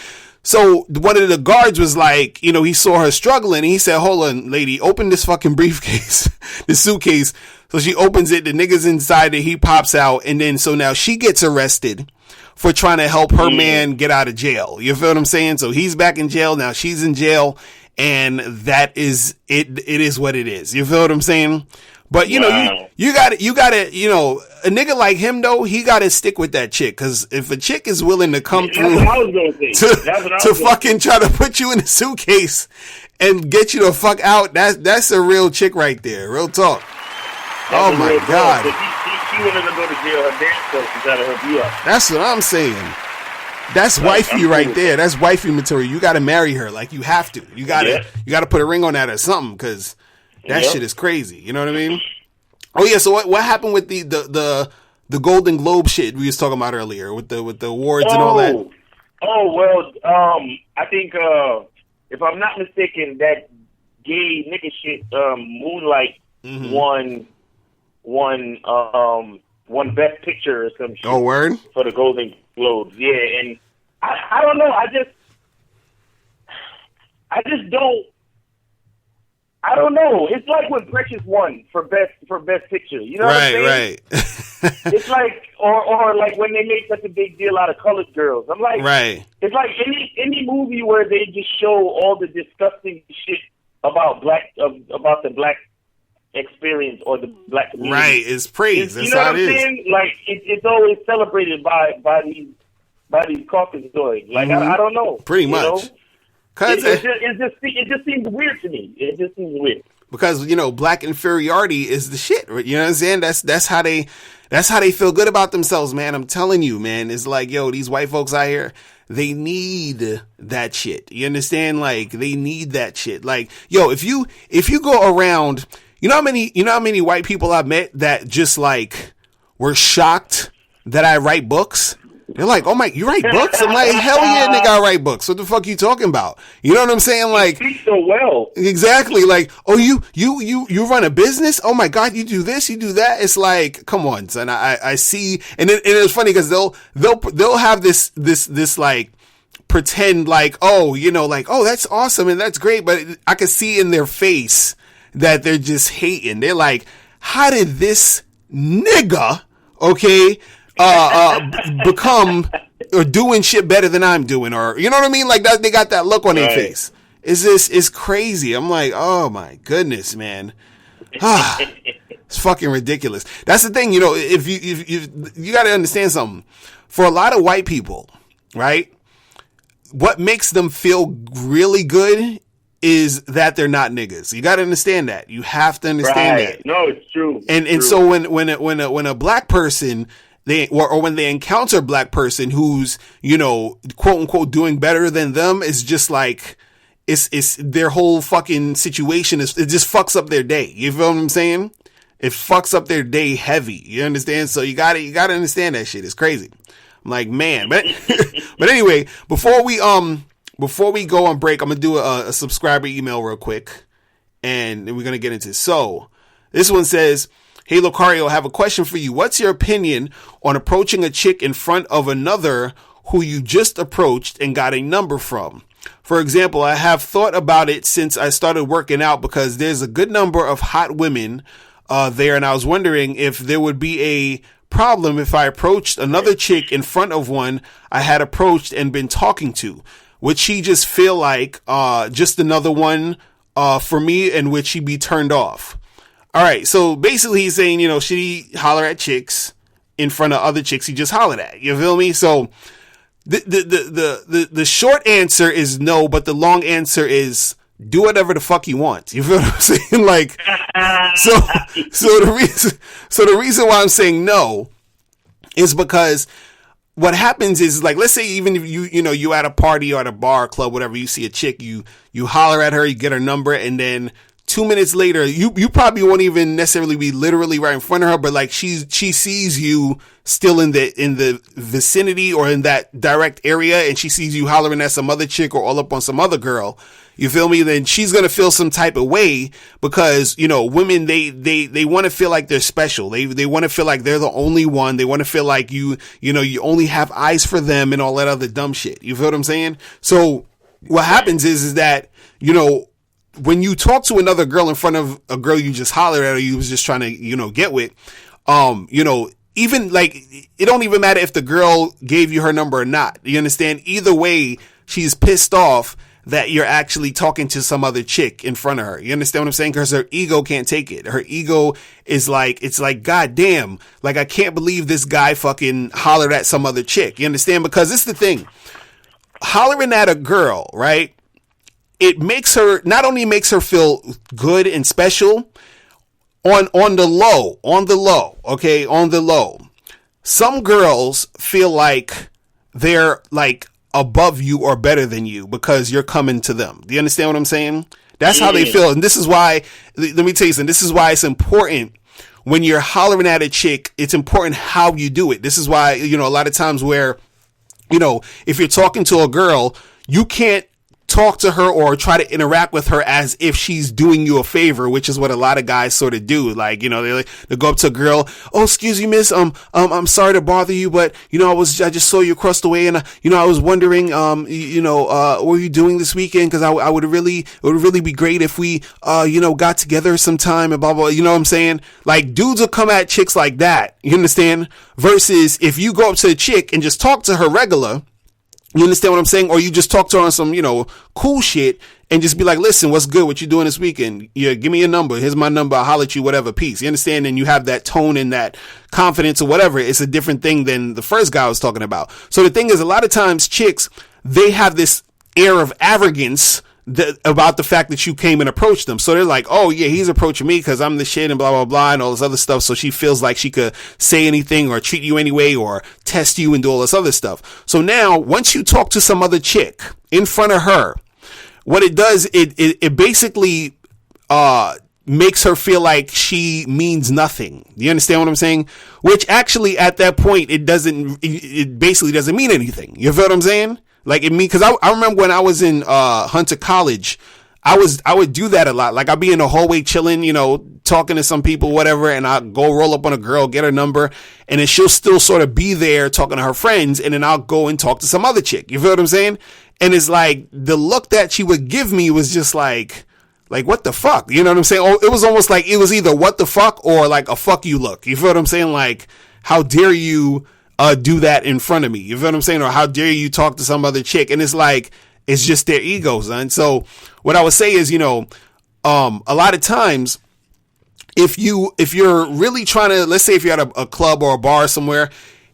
Speaker 2: So one of the guards was like, he saw her struggling, and he said, hold on, lady, open this fucking briefcase, the suitcase. So she opens it, the nigga's inside it, he pops out, and then so now she gets arrested for trying to help her man get out of jail. You feel what I'm saying? So he's back in jail, now she's in jail, and that is, it is what it is. You feel what I'm saying? But you gotta, a nigga like him though, he gotta stick with that chick, cause if a chick is willing to come through to fucking try to put you in a suitcase and get you the fuck out, that's a real chick right there. Real talk. Oh my God.
Speaker 3: She wanted to go to jail her damn self to try to help you out.
Speaker 2: That's what I'm saying. That's wifey right there. That's wifey material. You gotta marry her. Like, you have to. You gotta put a ring on that or something, cause that shit is crazy. You know what I mean? Oh yeah. So what happened with the Golden Globe shit we was talking about earlier with the awards and all that?
Speaker 3: Oh well, I think if I'm not mistaken, that gay nigga shit, Moonlight won Best Picture or some shit.
Speaker 2: Oh, word?
Speaker 3: For the Golden Globes. Yeah, and I don't know. I just don't. I don't know. It's like when Precious won for best picture. You know what I'm saying?
Speaker 2: Right.
Speaker 3: It's like, or like when they make such a big deal out of Colored Girls. I'm like,
Speaker 2: right.
Speaker 3: It's like any movie where they just show all the disgusting shit about the black experience or the black community.
Speaker 2: Right. It's praise. That's how it is.
Speaker 3: Saying? Like it's always celebrated by these Caucasoids. Like I don't know.
Speaker 2: Pretty much.
Speaker 3: It just seems weird to me. It just seems weird.
Speaker 2: Because, black inferiority is the shit. You know what I'm saying? That's how they feel good about themselves, man. I'm telling you, man. It's like, yo, these white folks out here, they need that shit. You understand? Like, they need that shit. Like, yo, if you go around, you know how many white people I've met that just like were shocked that I write books? They're like, oh my, you write books? I'm like, hell yeah, nigga, I write books. What the fuck you talking about? You know what I'm saying? Like,
Speaker 3: you speak so well.
Speaker 2: Exactly. Like, oh, you run a business? Oh my God, you do this, you do that. It's like, come on, son. I see, and it's funny because they'll have this like pretend like, oh, like, oh, that's awesome and that's great, but I can see in their face that they're just hating. They're like, how did this nigga, okay, become or doing shit better than I'm doing, or you know what I mean? Like that, they got that look on their face. It's crazy. I'm like, oh my goodness, man. It's fucking ridiculous. That's the thing, if you got to understand something. For a lot of white people, right? What makes them feel really good is that they're not niggas. You got to understand that. You have to understand that.
Speaker 3: No, it's true.
Speaker 2: And so when a black person when they encounter a black person who's, quote unquote doing better than them, is just like, it's their whole fucking situation it just fucks up their day. You feel what I'm saying? It fucks up their day heavy. You understand? So you gotta understand that shit. It's crazy. I'm like, man, but but anyway, before we go on break, I'm gonna do a subscriber email real quick, and then we're gonna get into it. So this one says, "Hey Locario, I have a question for you. What's your opinion on approaching a chick in front of another who you just approached and got a number from? For example, I have thought about it since I started working out because there's a good number of hot women there, and I was wondering if there would be a problem if I approached another chick in front of one I had approached and been talking to. Would she just feel like just another one for me, and would she be turned off?" All right, so basically he's saying, you know, should he holler at chicks in front of other chicks he just hollered at? You feel me? So the short answer is no, but the long answer is do whatever the fuck you want. You feel what I'm saying? Like, so the reason why I'm saying no is because what happens is, like, let's say even if you at a party or at a bar or club, whatever, you see a chick, you holler at her, you get her number, and then 2 minutes later, you probably won't even necessarily be literally right in front of her, but like she sees you still in the vicinity or in that direct area, and she sees you hollering at some other chick or all up on some other girl. You feel me? Then she's going to feel some type of way because, you know, women, they want to feel like they're special. They want to feel like they're the only one. They want to feel like you only have eyes for them and all that other dumb shit. You feel what I'm saying? So what happens is that, you know, when you talk to another girl in front of a girl you just hollered at or you was just trying to, you know, get with, you know, even like, it don't even matter if the girl gave you her number or not. You understand? Either way, she's pissed off that you're actually talking to some other chick in front of her. You understand what I'm saying? Because her ego can't take it. Her ego is like, it's like, God damn, like, I can't believe this guy fucking hollered at some other chick. You understand? Because it's the thing. Hollering at a girl, right? It makes her, not only makes her feel good and special on the low. Okay. On the low. Some girls feel like they're like above you or better than you because you're coming to them. Do you understand what I'm saying? That's how they feel. And this is why, let me tell you something. This is why it's important when you're hollering at a chick, it's important how you do it. This is why, you know, a lot of times where, you know, if you're talking to a girl, you can't talk to her or try to interact with her as if she's doing you a favor, which is what a lot of guys sort of do. Like, you know, they go up to a girl. "Oh, excuse me, miss. I'm sorry to bother you, but, you know, I just saw you across the way and, you know, I was wondering, what were you doing this weekend? Cause it would really be great if we, got together sometime and blah, blah, you know what I'm saying? Like, dudes will come at chicks like that. You understand? Versus if you go up to a chick and just talk to her regular, you understand what I'm saying? Or you just talk to her on some, you know, cool shit and just be like, "Listen, what's good? What you doing this weekend? Yeah, give me your number. Here's my number. I'll holler at you, whatever, peace." You understand? And you have that tone and that confidence or whatever. It's a different thing than the first guy I was talking about. So the thing is, a lot of times chicks, they have this air of arrogance about the fact that you came and approached them. So they're like, "Oh yeah, he's approaching me because I'm the shit and blah, blah, blah," and all this other stuff. So she feels like she could say anything or treat you anyway or test you and do all this other stuff. So now once you talk to some other chick in front of her, what it does, it basically, makes her feel like she means nothing. You understand what I'm saying? Which actually at that point, it basically doesn't mean anything. You feel what I'm saying? Like, cause I remember when I was in, Hunter College, I would do that a lot. Like, I'd be in the hallway chilling, you know, talking to some people, whatever, and I'll go roll up on a girl, get her number, and then she'll still sort of be there talking to her friends, and then I'll go and talk to some other chick. You feel what I'm saying? And it's like, the look that she would give me was just like, what the fuck? You know what I'm saying? Oh, it was almost like it was either what the fuck or like a fuck you look. You feel what I'm saying? Like, how dare you do that in front of me? You feel what I'm saying? Or how dare you talk to some other chick? And it's like, it's just their egos. And so what I would say is, you know, a lot of times if you're really trying to, let's say if you're at a club or a bar somewhere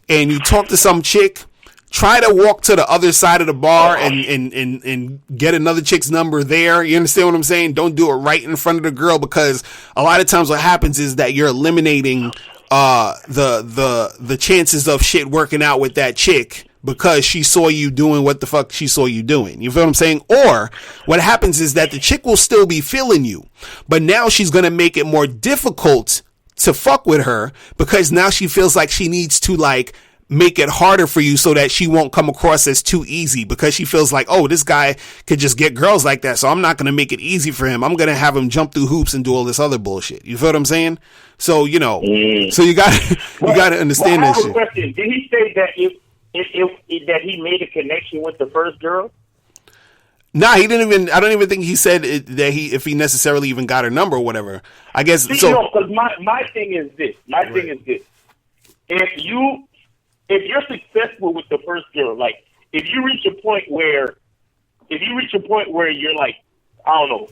Speaker 2: and you talk to some chick, try to walk to the other side of the bar and get another chick's number there. You understand what I'm saying? Don't do it right in front of the girl, because a lot of times what happens is that you're eliminating the chances of shit working out with that chick because she saw you doing what the fuck she saw you doing. You feel what I'm saying? Or what happens is that the chick will still be feeling you, but now she's going to make it more difficult to fuck with her because now she feels like she needs to like make it harder for you so that she won't come across as too easy, because she feels like, oh, this guy could just get girls like that, so I'm not going to make it easy for him. I'm going to have him jump through hoops and do all this other bullshit. You feel what I'm saying? So, you know, so you got to understand that shit.
Speaker 3: Question. Did he say that if that he made a connection with the first girl?
Speaker 2: Nah, he didn't even. I don't even think he said that if he necessarily even got her number or whatever. I guess.
Speaker 3: See,
Speaker 2: so.
Speaker 3: No, because my thing is this. Thing is this. If you're successful with the first girl, like if you reach a point where you're like, I don't know,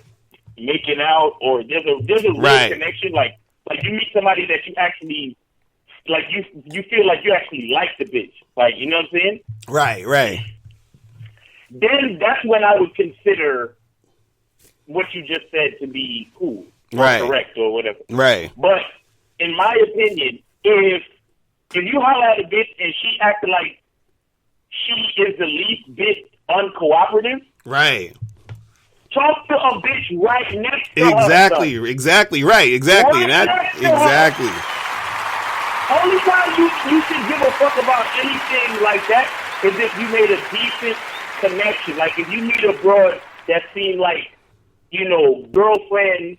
Speaker 3: making out, or there's a real connection, like you meet somebody that you actually like, you feel like you actually like the bitch, like, you know what I'm saying?
Speaker 2: Right.
Speaker 3: Then that's when I would consider what you just said to be cool, or correct, or whatever.
Speaker 2: Right.
Speaker 3: But in my opinion, if you holler at a bitch and she acting like she is the least bit uncooperative,
Speaker 2: right?
Speaker 3: Talk to a bitch right next to
Speaker 2: her. Exactly, right, exactly. Exactly.
Speaker 3: Only time you should give a fuck about anything like that is if you made a decent connection. Like if you meet a broad that seemed like, you know, girlfriend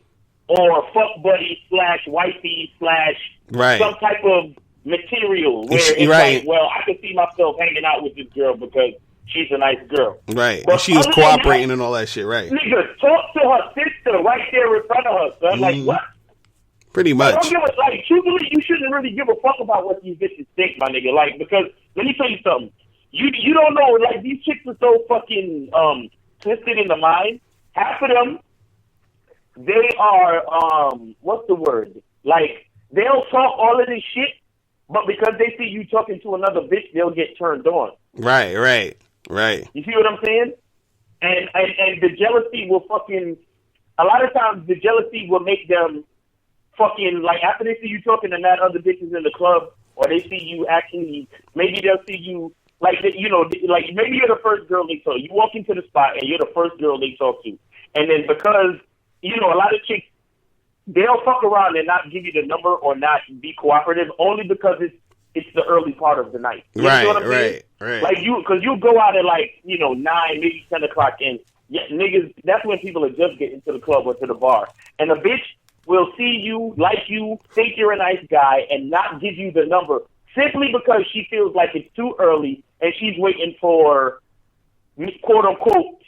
Speaker 3: or fuck buddy / wifey / some type of material where it's like, well, I can see myself hanging out with this girl because she's a nice girl.
Speaker 2: Right. But and she was cooperating and all that shit, right.
Speaker 3: Nigga, talk to her sister right there in front of her, son. Like, what?
Speaker 2: Pretty much.
Speaker 3: Like, truthfully, you shouldn't really give a fuck about what these bitches think, my nigga. Like, because, let me tell you something. You don't know, like, these chicks are so fucking twisted in the mind. Half of them, they are, what's the word? Like, they'll talk all of this shit, but because they see you talking to another bitch, they'll get turned on. Right. You see what I'm saying? And the jealousy will fucking, a lot of times the jealousy will make them fucking, like, after they see you talking to mad other bitches in the club, or they see you actually, maybe they'll see you, like, you know, like, maybe you're the first girl they talk to. You walk into the spot and you're the first girl they talk to. And then because, you know, a lot of chicks, they'll fuck around and not give you the number or not be cooperative only because it's the early part of the night. You know what I'm saying? Right. Like because you go out at like, you know, 9, maybe 10 o'clock, and niggas, that's when people are just getting to the club or to the bar. And a bitch will see you, like you, think you're a nice guy, and not give you the number simply because she feels like it's too early and she's waiting for, quote unquote,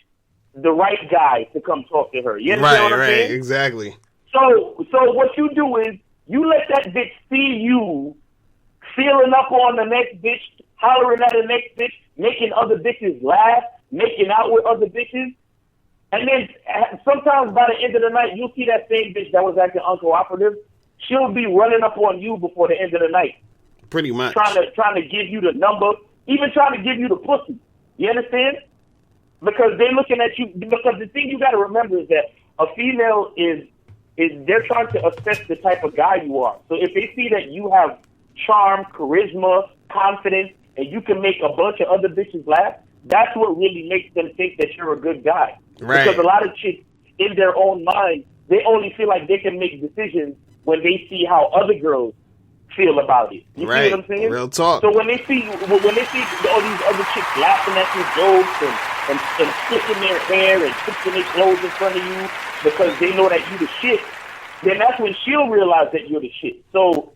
Speaker 3: the right guy to come talk to her. You understand what I'm saying?
Speaker 2: Exactly.
Speaker 3: So what you do is you let that bitch see you feeling up on the next bitch, hollering at the next bitch, making other bitches laugh, making out with other bitches. And then sometimes by the end of the night, you'll see that same bitch that was acting uncooperative. She'll be running up on you before the end of the night.
Speaker 2: Pretty much.
Speaker 3: Trying to give you the number, even trying to give you the pussy. You understand? Because they're looking at you. Because the thing you got to remember is that a female is they're trying to assess the type of guy you are. So if they see that you have charm, charisma, confidence, and you can make a bunch of other bitches laugh, that's what really makes them think that you're a good guy.
Speaker 2: Right.
Speaker 3: Because a lot of chicks, in their own mind, they only feel like they can make decisions when they see how other girls feel about it. You see what I'm saying?
Speaker 2: Real talk.
Speaker 3: So when they see all these other chicks laughing at your jokes and flicking their hair and fixing their clothes in front of you because they know that you the shit, then that's when she'll realize that you're the shit. So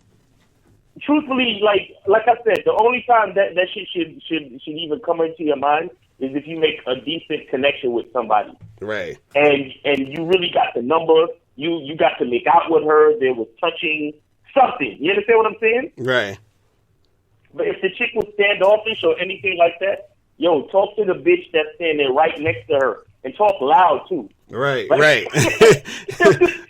Speaker 3: truthfully, like I said, the only time that shit should even come into your mind is if you make a decent connection with somebody.
Speaker 2: Right.
Speaker 3: And you really got the number, you got to make out with her, there was touching, something. You understand what I'm saying?
Speaker 2: Right.
Speaker 3: But if the chick was standoffish or anything like that, yo, talk to the bitch that's standing right next to her. And talk loud, too.
Speaker 2: Right.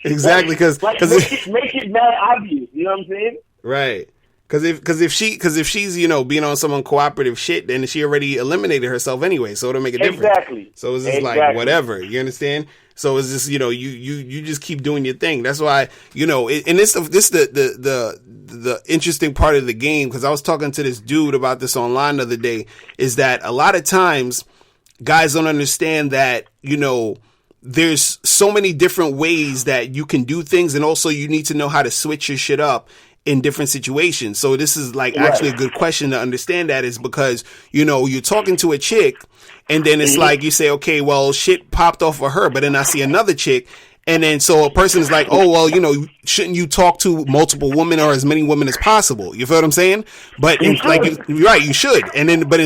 Speaker 2: Exactly, because
Speaker 3: make it mad obvious. You know what I'm saying?
Speaker 2: Right. Because if she's, you know, being on some uncooperative shit, then she already eliminated herself anyway, so it'll make a difference.
Speaker 3: Exactly.
Speaker 2: So it's just like whatever. You understand? So it's just, you just keep doing your thing. That's why, and this the interesting part of the game, because I was talking to this dude about this online the other day, is that a lot of times guys don't understand that, there's so many different ways that you can do things. And also you need to know how to switch your shit up in different situations. So this is like actually a good question to understand, that is because, you're talking to a chick and then it's like you say, okay, well, shit popped off of her, but then I see another chick. And then so a person is like, oh, well, shouldn't you talk to multiple women or as many women as possible? You feel what I'm saying? But you should. And then, but in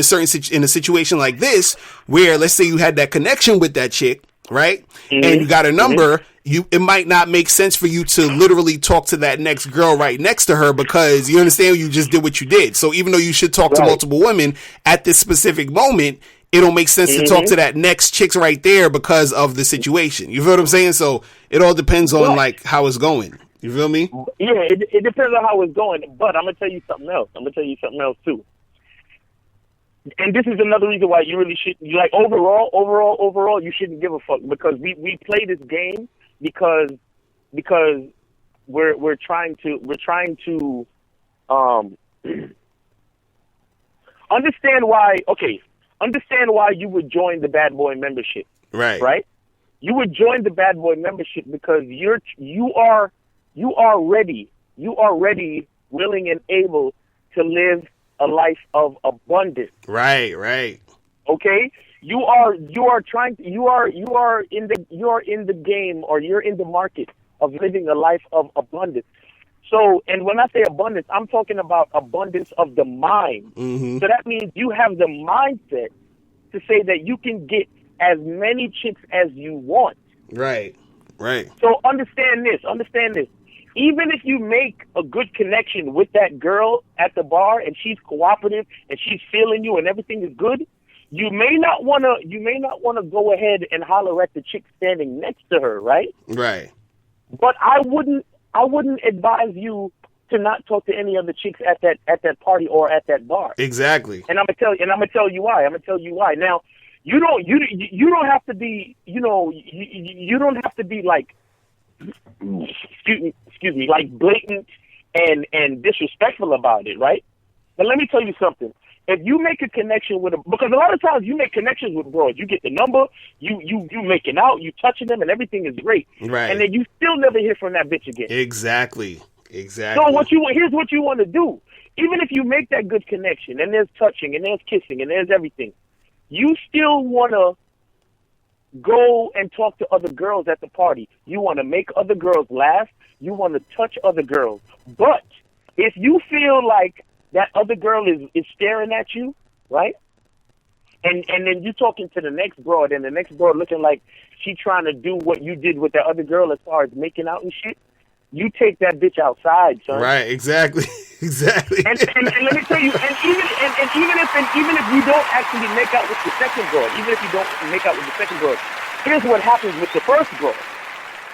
Speaker 2: a situation like this, where let's say you had that connection with that chick, right? And you got a number, it might not make sense for you to literally talk to that next girl right next to her, because you understand you just did what you did. So even though you should talk to multiple women at this specific moment, it don't make sense to talk to that next chick right there because of the situation. You feel what I'm saying? So it all depends on like how it's going. You feel me?
Speaker 3: Yeah, it depends on how it's going. But I'm gonna tell you something else. Too. And this is another reason why you really should, like, overall, you shouldn't give a fuck, because we play this game because we're trying to understand why you would join the Bad Boy membership. Right? You would join the Bad Boy membership because you are ready willing and able to live a life of abundance.
Speaker 2: Right.
Speaker 3: Okay? You are in the game, or you're in the market of living a life of abundance. So, and when I say abundance, I'm talking about abundance of the mind. So that means you have the mindset to say that you can get as many chicks as you want. Right. So understand this. Even if you make a good connection with that girl at the bar and she's cooperative and she's feeling you and everything is good, you may not want to go ahead and holler at the chick standing next to her, right?
Speaker 2: Right.
Speaker 3: But I wouldn't advise you to not talk to any other chicks at that party or at that bar.
Speaker 2: Exactly.
Speaker 3: And I'm gonna tell you why. Now, you don't have to be, you don't have to be like, excuse me, like blatant and disrespectful about it, right? But let me tell you something. If you make a connection with because a lot of times you make connections with bros, you get the number, you making out, you touching them, and everything is great,
Speaker 2: right?
Speaker 3: And then you still never hear from that bitch again.
Speaker 2: Exactly. So
Speaker 3: here's what you want to do. Even if you make that good connection, and there's touching, and there's kissing, and there's everything, you still want to go and talk to other girls at the party. You want to make other girls laugh. You want to touch other girls. But if you feel like that other girl is staring at you, right? And then you talking to the next broad, and the next broad looking like she trying to do what you did with that other girl as far as making out and shit, you take that bitch outside, son.
Speaker 2: Right, exactly.
Speaker 3: And let me tell you, and even if you don't actually make out with the second broad, here's what happens with the first broad.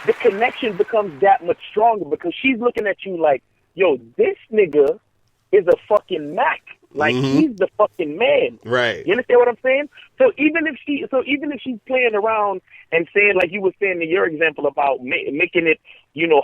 Speaker 3: The connection becomes that much stronger because she's looking at you like, yo, this nigga is a fucking Mac. Like, he's the fucking man.
Speaker 2: Right.
Speaker 3: You understand what I'm saying? So even if she's playing around and saying, like you were saying in your example about making it,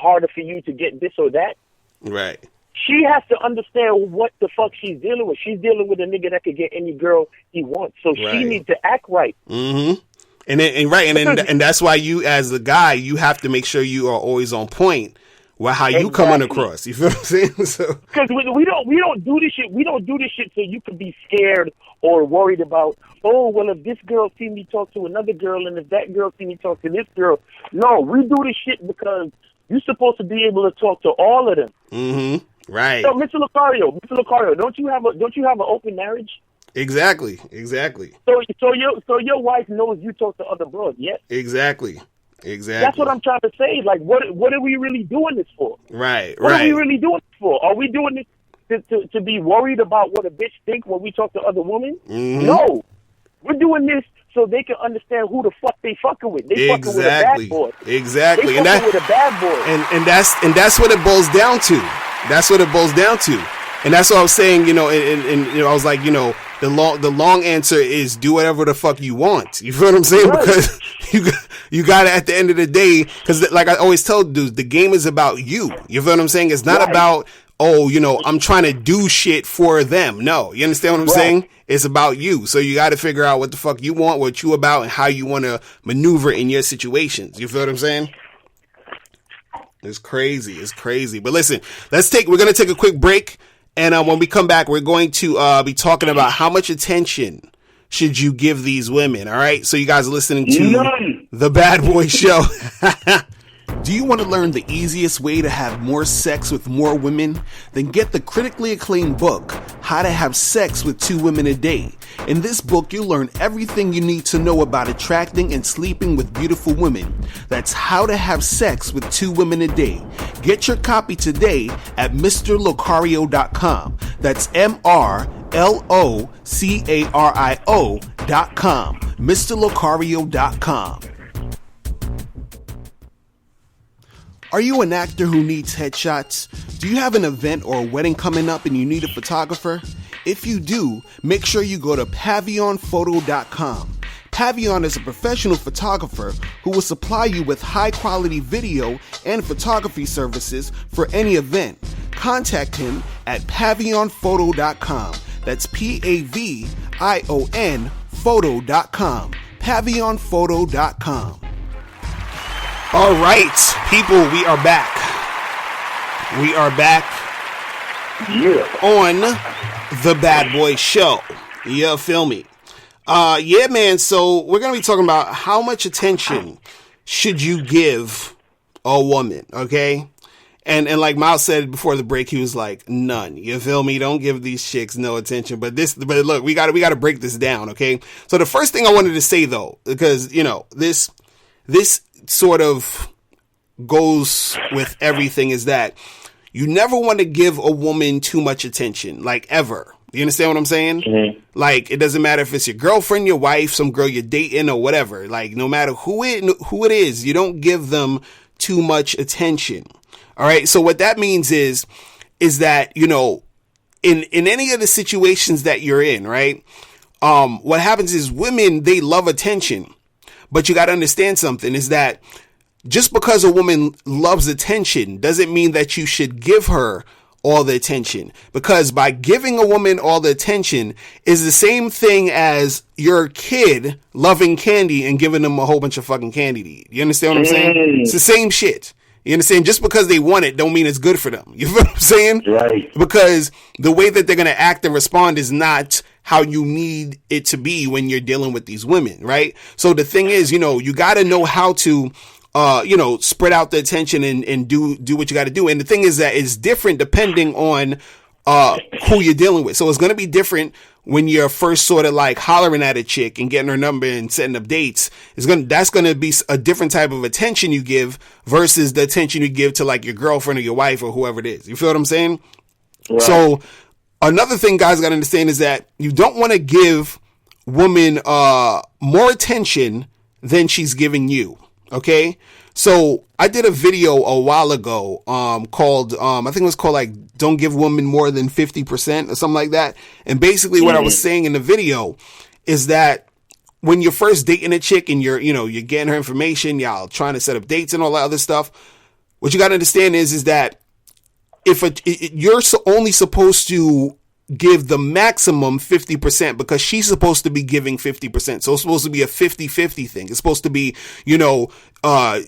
Speaker 3: harder for you to get this or that.
Speaker 2: Right.
Speaker 3: She has to understand what the fuck she's dealing with. She's dealing with a nigga that could get any girl he wants. So she needs to act right.
Speaker 2: Mm-hmm. And that's why you, as the guy, you have to make sure you are always on point. Well, how you coming across? You feel what I'm saying?
Speaker 3: Because we don't do this shit. We don't do this shit so you could be scared or worried about. Oh, well, if this girl see me talk to another girl, and if that girl see me talk to this girl. No, we do this shit because you're supposed to be able to talk to all of them.
Speaker 2: Mm-hmm. Right.
Speaker 3: So, Mr. Lucario, don't you have an open marriage?
Speaker 2: Exactly.
Speaker 3: So your wife knows you talk to other bros, yes?
Speaker 2: Exactly.
Speaker 3: That's what I'm trying to say. Like, what are we really doing this for?
Speaker 2: Right.
Speaker 3: What are we really doing this for? Are we doing this to be worried about what a bitch think when we talk to other women?
Speaker 2: Mm-hmm.
Speaker 3: No. We're doing this so they can understand who the fuck they fucking with. They fucking with a bad boy.
Speaker 2: Exactly.
Speaker 3: They fucking with a bad boy.
Speaker 2: And that's what it boils down to. That's what it boils down to. And that's what I was saying, and I was like, the long answer is do whatever the fuck you want. You feel what I'm saying?
Speaker 3: Right.
Speaker 2: Because You got to, at the end of the day, because like I always tell dudes, the game is about you. You feel what I'm saying? It's not about, oh, you know, I'm trying to do shit for them. No, you understand what I'm saying? It's about you. So you got to figure out what the fuck you want, what you about, and how you want to maneuver in your situations. You feel what I'm saying? It's crazy. It's crazy. But listen, we're going to take a quick break. And when we come back, we're going to be talking about how much attention should you give these women. All right. So you guys are listening to The Bad Boy Show. Do you want to learn the easiest way to have more sex with more women? Then get the critically acclaimed book, How to Have Sex with 2 Women a Day. In this book, you'll learn everything you need to know about attracting and sleeping with beautiful women. That's How to Have Sex with 2 Women a Day. Get your copy today at MrLocario.com. That's MrLocario.com. MrLocario.com. Are you an actor who needs headshots? Do you have an event or a wedding coming up and you need a photographer? If you do, make sure you go to PavionPhoto.com. Pavion is a professional photographer who will supply you with high-quality video and photography services for any event. Contact him at PavionPhoto.com. That's PAVION Photo.com. PavionPhoto.com. All right, people, we are back. We are back on The Bad Boy Show. You feel me? Yeah, man. So we're going to be talking about how much attention should you give a woman, okay? And like Miles said before the break, he was like, none. You feel me? Don't give these chicks no attention. But look, we got to break this down, okay? So the first thing I wanted to say, though, because, you know, this sort of goes with everything, is that you never want to give a woman too much attention, like ever. You understand what I'm saying? Mm-hmm. Like, it doesn't matter if it's your girlfriend, your wife, some girl you're dating or whatever. Like, no matter who it is, you don't give them too much attention. All right. So what that means is that, you know, in any of the situations that you're in, right? What happens is women, they love attention. But you got to understand something, is that just because a woman loves attention doesn't mean that you should give her all the attention. Because by giving a woman all the attention is the same thing as your kid loving candy and giving them a whole bunch of fucking candy to eat. You understand what I'm saying? It's the same shit. You understand? Just because they want it don't mean it's good for them. You know what I'm saying? Right. Because the way that they're going to act and respond is not how you need it to be when you're dealing with these women, right? So the thing is, you know, you got to know how to, you know, spread out the attention and do what you got to do. And the thing is that it's different depending on who you're dealing with. So it's going to be different when you're first sort of like hollering at a chick and getting her number and setting up dates. That's going to be a different type of attention you give versus the attention you give to like your girlfriend or your wife or whoever it is. You feel what I'm saying? Right. So another thing guys got to understand is that you don't want to give women more attention than she's giving you. Okay. So I did a video a while ago called I think it was called like Don't Give Women More Than 50% or something like that. And basically what I was saying in the video is that when you're first dating a chick and you're getting her information, y'all trying to set up dates and all that other stuff, what you got to understand is that you're only supposed to give the maximum 50% because she's supposed to be giving 50%. So it's supposed to be a 50-50 thing. It's supposed to be, you know,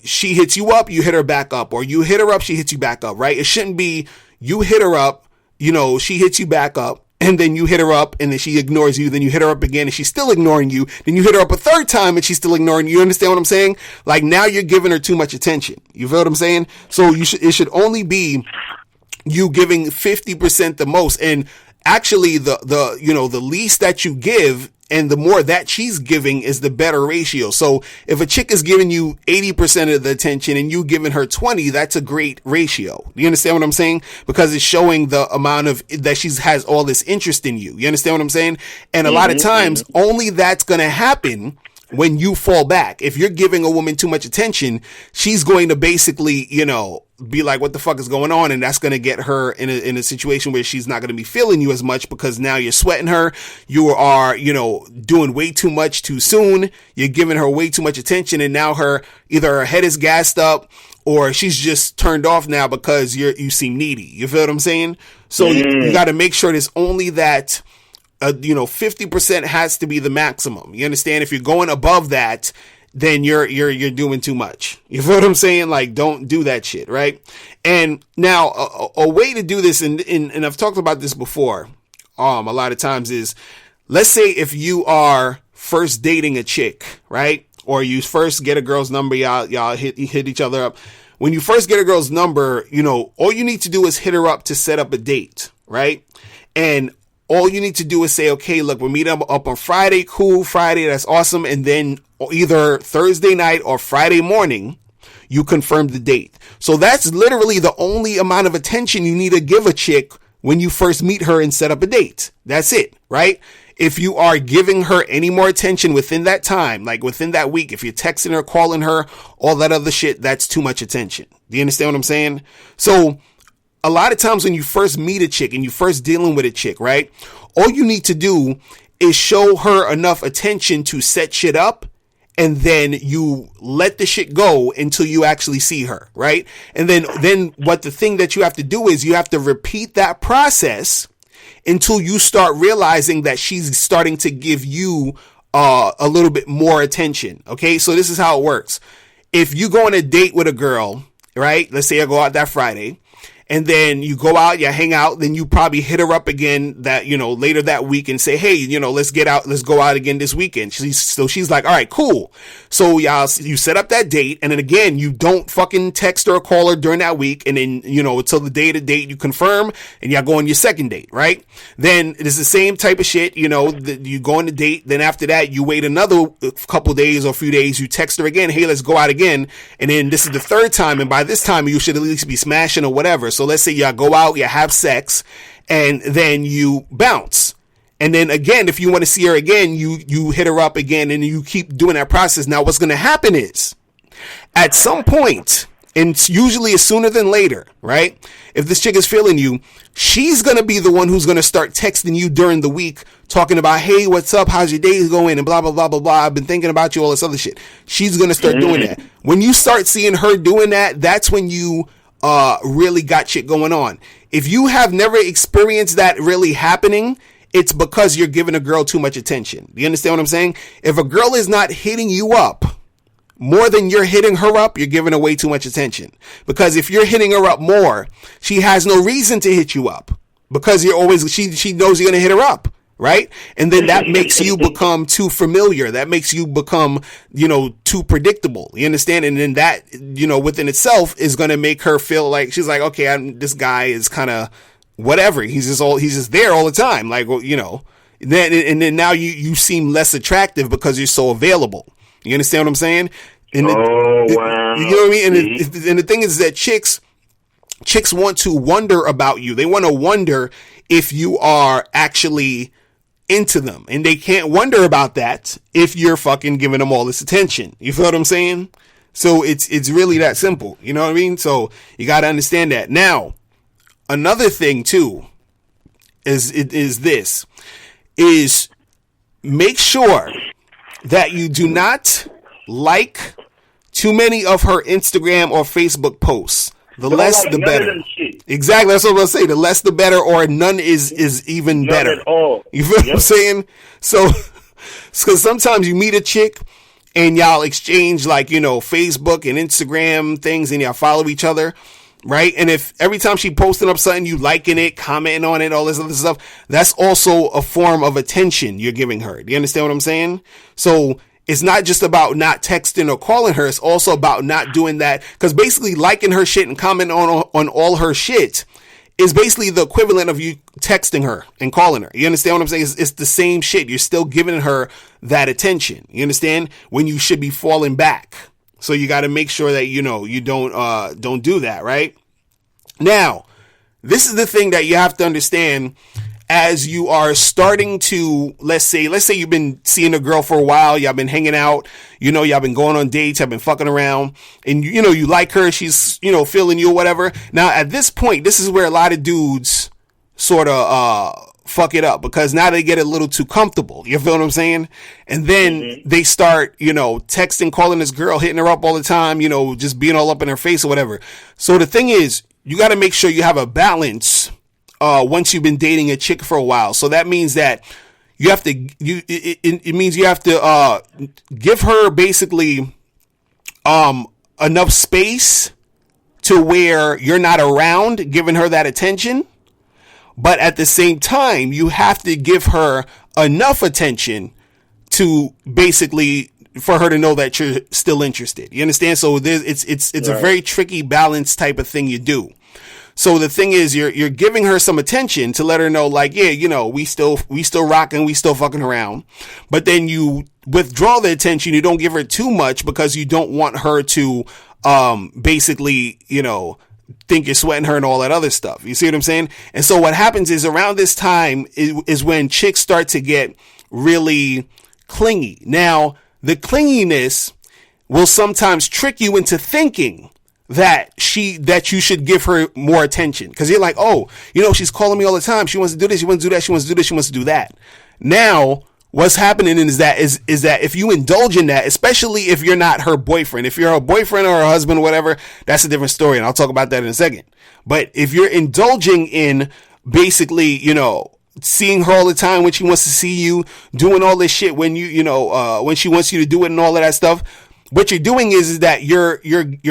Speaker 2: she hits you up, you hit her back up, or you hit her up, she hits you back up, right? It shouldn't be you hit her up, you know, she hits you back up, and then you hit her up and then she ignores you, then you hit her up again and she's still ignoring you, then you hit her up a third time and she's still ignoring you. You understand what I'm saying? Like now you're giving her too much attention. You feel what I'm saying? So it should only be you giving 50% the most. And actually the least that you give and the more that she's giving is the better ratio. So if a chick is giving you 80% of the attention and you giving her 20, that's a great ratio. You understand what I'm saying? Because it's showing the amount of that she has all this interest in you. You understand what I'm saying? And a lot of times only that's going to happen when you fall back. If you're giving a woman too much attention, she's going to basically, you know, be like, what the fuck is going on? And that's going to get her in a situation where she's not going to be feeling you as much, because now you're sweating her. You are, doing way too much too soon. You're giving her way too much attention. And now either her head is gassed up, or she's just turned off now because you seem needy. You feel what I'm saying? So you got to make sure there's only that, 50% has to be the maximum. You understand? If you're going above that, then you're doing too much. You feel what I'm saying? Like, don't do that shit, right? And now a way to do this, and I've talked about this before, a lot of times, is, let's say if you are first dating a chick, right? Or you first get a girl's number, y'all hit each other up. When you first get a girl's number, all you need to do is hit her up to set up a date, right? And all you need to do is say, okay, look, we'll meet up on Friday. Cool. Friday. That's awesome. And then either Thursday night or Friday morning, you confirm the date. So that's literally the only amount of attention you need to give a chick when you first meet her and set up a date. That's it, right? If you are giving her any more attention within that time, like within that week, if you're texting her, calling her, all that other shit, that's too much attention. Do you understand what I'm saying? So a lot of times when you first meet a chick and you first dealing with a chick, right? All you need to do is show her enough attention to set shit up, and then you let the shit go until you actually see her, right? And then what the thing that you have to do is you have to repeat that process until you start realizing that she's starting to give you a little bit more attention. Okay, so this is how it works. If you go on a date with a girl, right? Let's say I go out that Friday, and then you go out, you hang out, then you probably hit her up again that, later that week and say, hey, let's go out again this weekend. She's like, all right, cool. So you set up that date, and then again, you don't fucking text her or call her during that week. And then, until the day of the date, you confirm, and y'all go on your second date, right? Then it's the same type of shit, you go on the date. Then after that, you wait another couple days or a few days, you text her again, hey, let's go out again. And then this is the third time. And by this time, you should at least be smashing or whatever. So let's say y'all go out, you have sex, and then you bounce. And then again, if you want to see her again, you hit her up again, and you keep doing that process. Now, what's going to happen is, at some point, and it's usually sooner than later, right? If this chick is feeling you, she's going to be the one who's going to start texting you during the week, talking about, hey, what's up? How's your day going? And blah, blah, blah, blah, blah. I've been thinking about you, all this other shit. She's going to start doing that. When you start seeing her doing that, that's when you really got shit going on. If you have never experienced that really happening, it's because you're giving a girl too much attention. Do you understand what I'm saying? If a girl is not hitting you up more than you're hitting her up, you're giving her way too much attention. Because if you're hitting her up more, she has no reason to hit you up, because she knows you're going to hit her up. Right? And then that makes you become too familiar. That makes you become, too predictable. You understand? And then that, within itself is going to make her feel like she's like, okay, this guy is kind of whatever. He's just there all the time. Like, then now you seem less attractive because you're so available. You understand what I'm saying? And
Speaker 3: wow.
Speaker 2: You know what I mean? And the thing is that chicks want to wonder about you. They want to wonder if you are actually into them, and they can't wonder about that if you're fucking giving them all this attention. You feel what I'm saying? So it's really that simple. You know what I mean? So you got to understand that. Now, another thing too is make sure that you do not like too many of her Instagram or Facebook posts. The less, the better. Exactly. That's what I'm going to say. The less, the better, or none is even better.
Speaker 3: None at all.
Speaker 2: You feel what I'm saying? So, because sometimes you meet a chick and y'all exchange Facebook and Instagram things, and y'all follow each other, right? And if every time she posting up something, you liking it, commenting on it, all this other stuff, that's also a form of attention you're giving her. Do you understand what I'm saying? So it's not just about not texting or calling her. It's also about not doing that. Because basically liking her shit and commenting on all her shit is basically the equivalent of you texting her and calling her. You understand what I'm saying? It's the same shit. You're still giving her that attention. You understand? When you should be falling back. So you got to make sure that, you don't do that, right? Now, this is the thing that you have to understand as you are starting to, let's say you've been seeing a girl for a while, y'all been hanging out, y'all been going on dates, y'all been fucking around, and you like her, she's, feeling you or whatever. Now, at this point, this is where a lot of dudes sort of, fuck it up, because now they get a little too comfortable. You feel what I'm saying? And then they start, texting, calling this girl, hitting her up all the time, just being all up in her face or whatever. So the thing is, you got to make sure you have a balance once you've been dating a chick for a while. So that means that you have to, it means you have to give her basically enough space to where you're not around giving her that attention. But at the same time, you have to give her enough attention to basically for her to know that you're still interested. You understand? So it's right. A very tricky balance type of thing you do. So the thing is, you're giving her some attention to let her know, like, yeah, we still rocking, we still fucking around. But then you withdraw the attention. You don't give her too much because you don't want her to basically, think you're sweating her and all that other stuff. You see what I'm saying? And so what happens is around this time is when chicks start to get really clingy. Now, the clinginess will sometimes trick you into thinking that you should give her more attention. Cause you're like, oh, she's calling me all the time. She wants to do this. She wants to do that. She wants to do this. She wants to do that. Now, what's happening is that if you indulge in that, especially if you're not her boyfriend, if you're her boyfriend or her husband or whatever, that's a different story. And I'll talk about that in a second. But if you're indulging in basically, seeing her all the time when she wants to see you, doing all this shit when when she wants you to do it and all of that stuff, what you're doing is that you're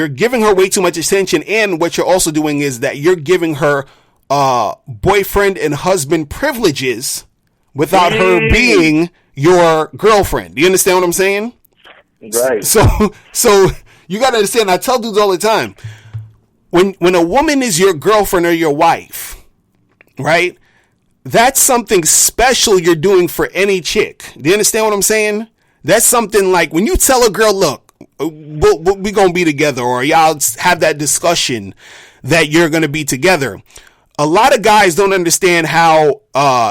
Speaker 2: giving her way too much attention. And what you're also doing is that you're giving her boyfriend and husband privileges without her being your girlfriend. Do you understand what I'm saying?
Speaker 3: Right.
Speaker 2: So you got to understand, I tell dudes all the time, when a woman is your girlfriend or your wife, right? That's something special you're doing for any chick. Do you understand what I'm saying? That's something like when you tell a girl, look, we're going to be together, or y'all have that discussion that you're going to be together. A lot of guys don't understand how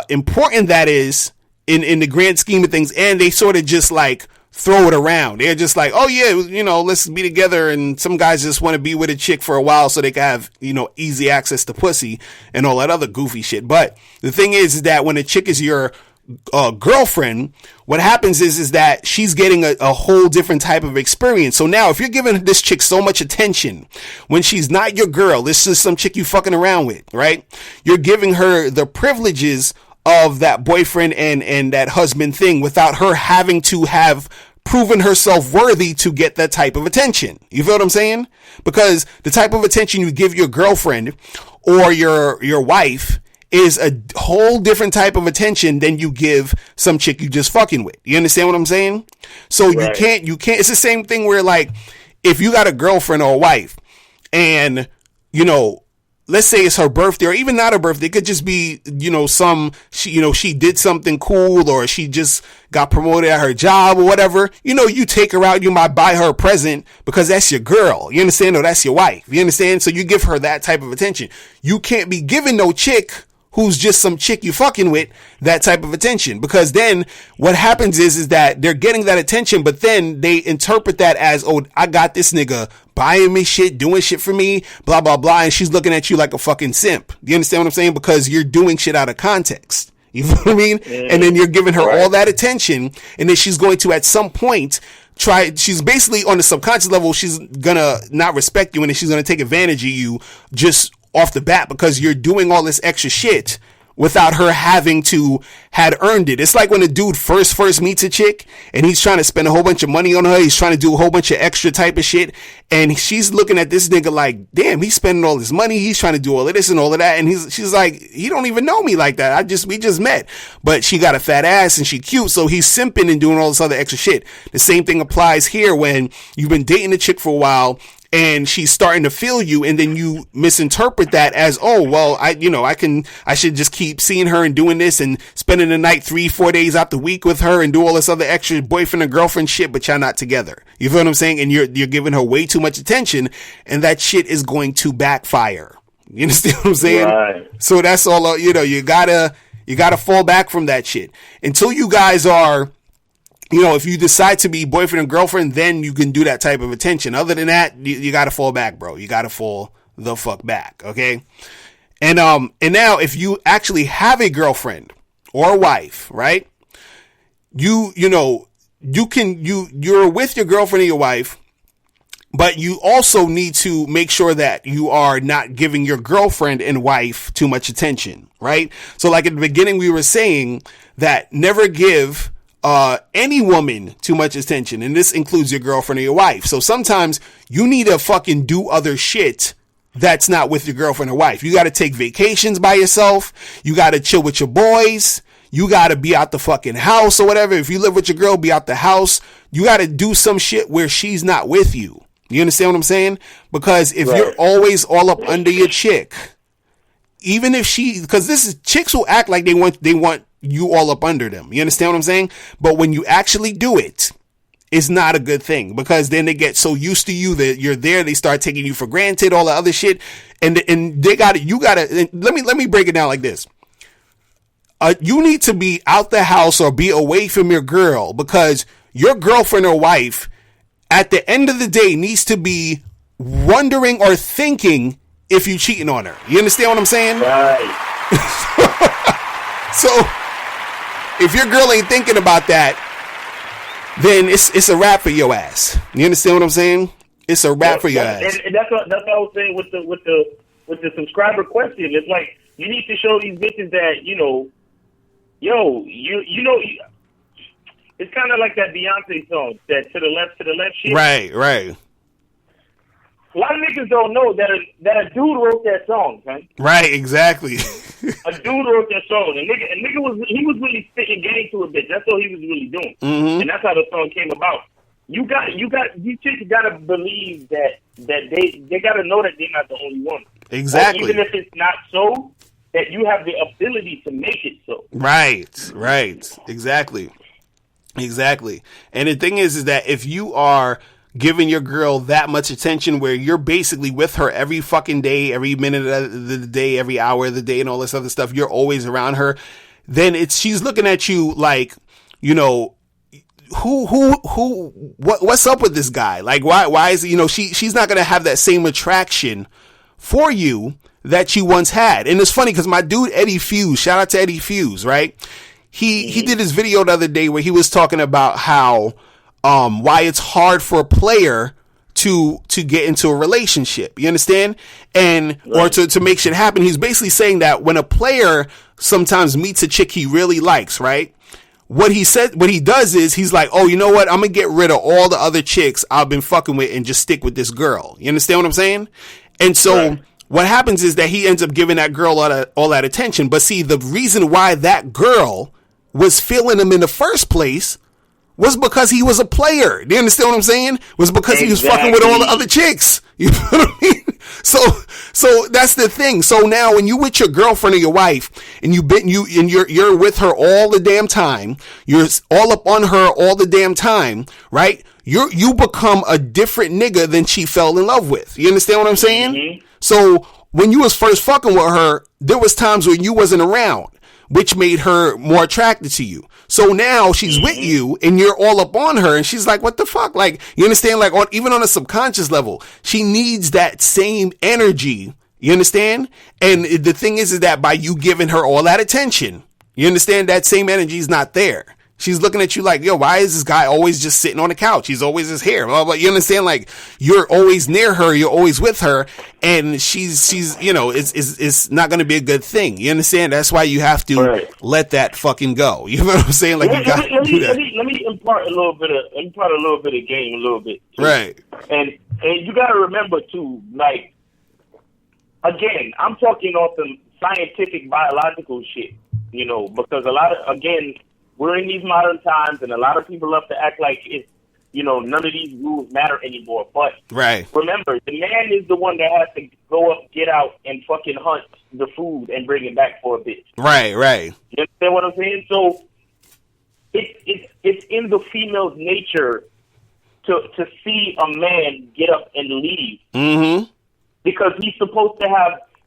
Speaker 2: important that is in the grand scheme of things, and they sort of just like throw it around. They're just like, oh yeah, let's be together. And some guys just want to be with a chick for a while so they can have, easy access to pussy and all that other goofy shit. But the thing is that when a chick is your girlfriend, what happens is that she's getting a whole different type of experience. So now if you're giving this chick so much attention when she's not your girl, this is some chick you fucking around with, right? You're giving her the privileges of that boyfriend and that husband thing without her having to have proven herself worthy to get that type of attention. You feel what I'm saying? Because the type of attention you give your girlfriend or your wife is a whole different type of attention than you give some chick you just fucking with. You understand what I'm saying? So right. you can't, it's the same thing where like, if you got a girlfriend or a wife and, let's say it's her birthday or even not her birthday, it could just be, she did something cool or she just got promoted at her job or whatever. You take her out, you might buy her a present because that's your girl. You understand? Or that's your wife. You understand? So you give her that type of attention. You can't be giving no chick who's just some chick you fucking with that type of attention, because then what happens is that they're getting that attention, but then they interpret that as, oh, I got this nigga buying me shit, doing shit for me, blah, blah, blah. And she's looking at you like a fucking simp. Do you understand what I'm saying? Because you're doing shit out of context. You know what I mean? And then you're giving her all that attention. And then she's going to, at some point, she's basically on the subconscious level, she's gonna not respect you, and then she's gonna take advantage of you just off the bat because you're doing all this extra shit without her having to had earned it. It's like when a dude first meets a chick and he's trying to spend a whole bunch of money on her. He's trying to do a whole bunch of extra type of shit. And she's looking at this nigga like, damn, he's spending all this money. He's trying to do all of this and all of that. And she's like, he don't even know me like that. We just met, but she got a fat ass and she cute. So he's simping and doing all this other extra shit. The same thing applies here when you've been dating a chick for a while and she's starting to feel you, and then you misinterpret that as, oh, well, I should just keep seeing her and doing this and spending the night 3-4 days out the week with her and do all this other extra boyfriend and girlfriend shit, but y'all not together. You feel what I'm saying? And you're giving her way too much attention, and that shit is going to backfire. You understand what I'm saying? Right. So that's all, you gotta, You got to fall back from that shit. Until you guys are, if you decide to be boyfriend and girlfriend, then you can do that type of attention. Other than that, you got to fall back, bro. You got to fall the fuck back, okay? And now if you actually have a girlfriend or a wife, right? You're with your girlfriend or your wife, but you also need to make sure that you are not giving your girlfriend and wife too much attention, right? So like at the beginning, we were saying that never give any woman too much attention. And this includes your girlfriend or your wife. So sometimes you need to fucking do other shit that's not with your girlfriend or wife. You got to take vacations by yourself. You got to chill with your boys. You got to be out the fucking house or whatever. If you live with your girl, be out the house. You got to do some shit where she's not with you. You understand what I'm saying? Because if you're always all up under your chick, even if because this is chicks will act like they want you all up under them. You understand what I'm saying? But when you actually do it, it's not a good thing, because then they get so used to you that you're there. They start taking you for granted, all the other shit. And they got it. You got to, let me break it down like this. You need to be out the house or be away from your girl, because your girlfriend or wife at the end of the day needs to be wondering or thinking if you cheating on her. You understand what I'm saying?
Speaker 3: Right.
Speaker 2: So if your girl ain't thinking about that, then it's a wrap for your ass. You understand what I'm saying? It's a wrap for your ass.
Speaker 3: And that's what I was saying with the subscriber question. It's like, you need to show these bitches that, it's kind of like that Beyonce song, that to the left shit.
Speaker 2: Right.
Speaker 3: A lot of niggas don't know that a dude wrote that song, man.
Speaker 2: Right, exactly.
Speaker 3: A dude wrote that song. A nigga was really spitting game to a bitch. That's all he was really doing.
Speaker 2: Mm-hmm.
Speaker 3: And that's how the song came about. You chicks gotta believe that they gotta know that they're not the only one.
Speaker 2: Exactly.
Speaker 3: Or even if it's not so, that you have the ability to make it so.
Speaker 2: Right. Exactly. And the thing is that if you are giving your girl that much attention, where you're basically with her every fucking day, every minute of the day, every hour of the day, and all this other stuff, you're always around her, then she's looking at you like, what's up with this guy? Like, why is, she's not going to have that same attraction for you that she once had. And it's funny because my dude, Eddie Fuse, shout out to Eddie Fuse, right? He did his video the other day where he was talking about how, why it's hard for a player to get into a relationship. You understand? And, or to make shit happen. He's basically saying that when a player sometimes meets a chick he really likes, right? What he does is he's like, oh, you know what? I'm going to get rid of all the other chicks I've been fucking with and just stick with this girl. You understand what I'm saying? And so what happens is that he ends up giving that girl all that attention. But see, the reason why that girl was feeling him in the first place was because he was a player. Do you understand what I'm saying? Was because he was fucking with all the other chicks. You know what I mean? So that's the thing. So now when you with your girlfriend or your wife and you're with her all the damn time, you're all up on her all the damn time, right? You become a different nigga than she fell in love with. You understand what I'm saying? Mm-hmm. So when you was first fucking with her, there was times when you wasn't around, which made her more attracted to you. So now she's with you and you're all up on her and she's like, what the fuck? Like, you understand? Like, even on a subconscious level, she needs that same energy. You understand? And the thing is that by you giving her all that attention, you understand, that same energy is not there. She's looking at you like, yo, why is this guy always just sitting on the couch? He's always just here. Blah, blah. You understand? Like, you're always near her. You're always with her. And she's it's not going to be a good thing. You understand? That's why you have to let that fucking go. You know what I'm saying? Like, you got to do that.
Speaker 3: Let me impart a little bit of game a little bit. Too.
Speaker 2: Right.
Speaker 3: And you got to remember too, like, again, I'm talking off the scientific biological shit, because we're in these modern times, and a lot of people love to act like it's, none of these rules matter anymore. But remember, the man is the one that has to go up, get out, and fucking hunt the food and bring it back for a bitch.
Speaker 2: Right.
Speaker 3: You understand what I'm saying? So it's in the female's nature to see a man get up and leave,
Speaker 2: mm-hmm.
Speaker 3: because he's supposed to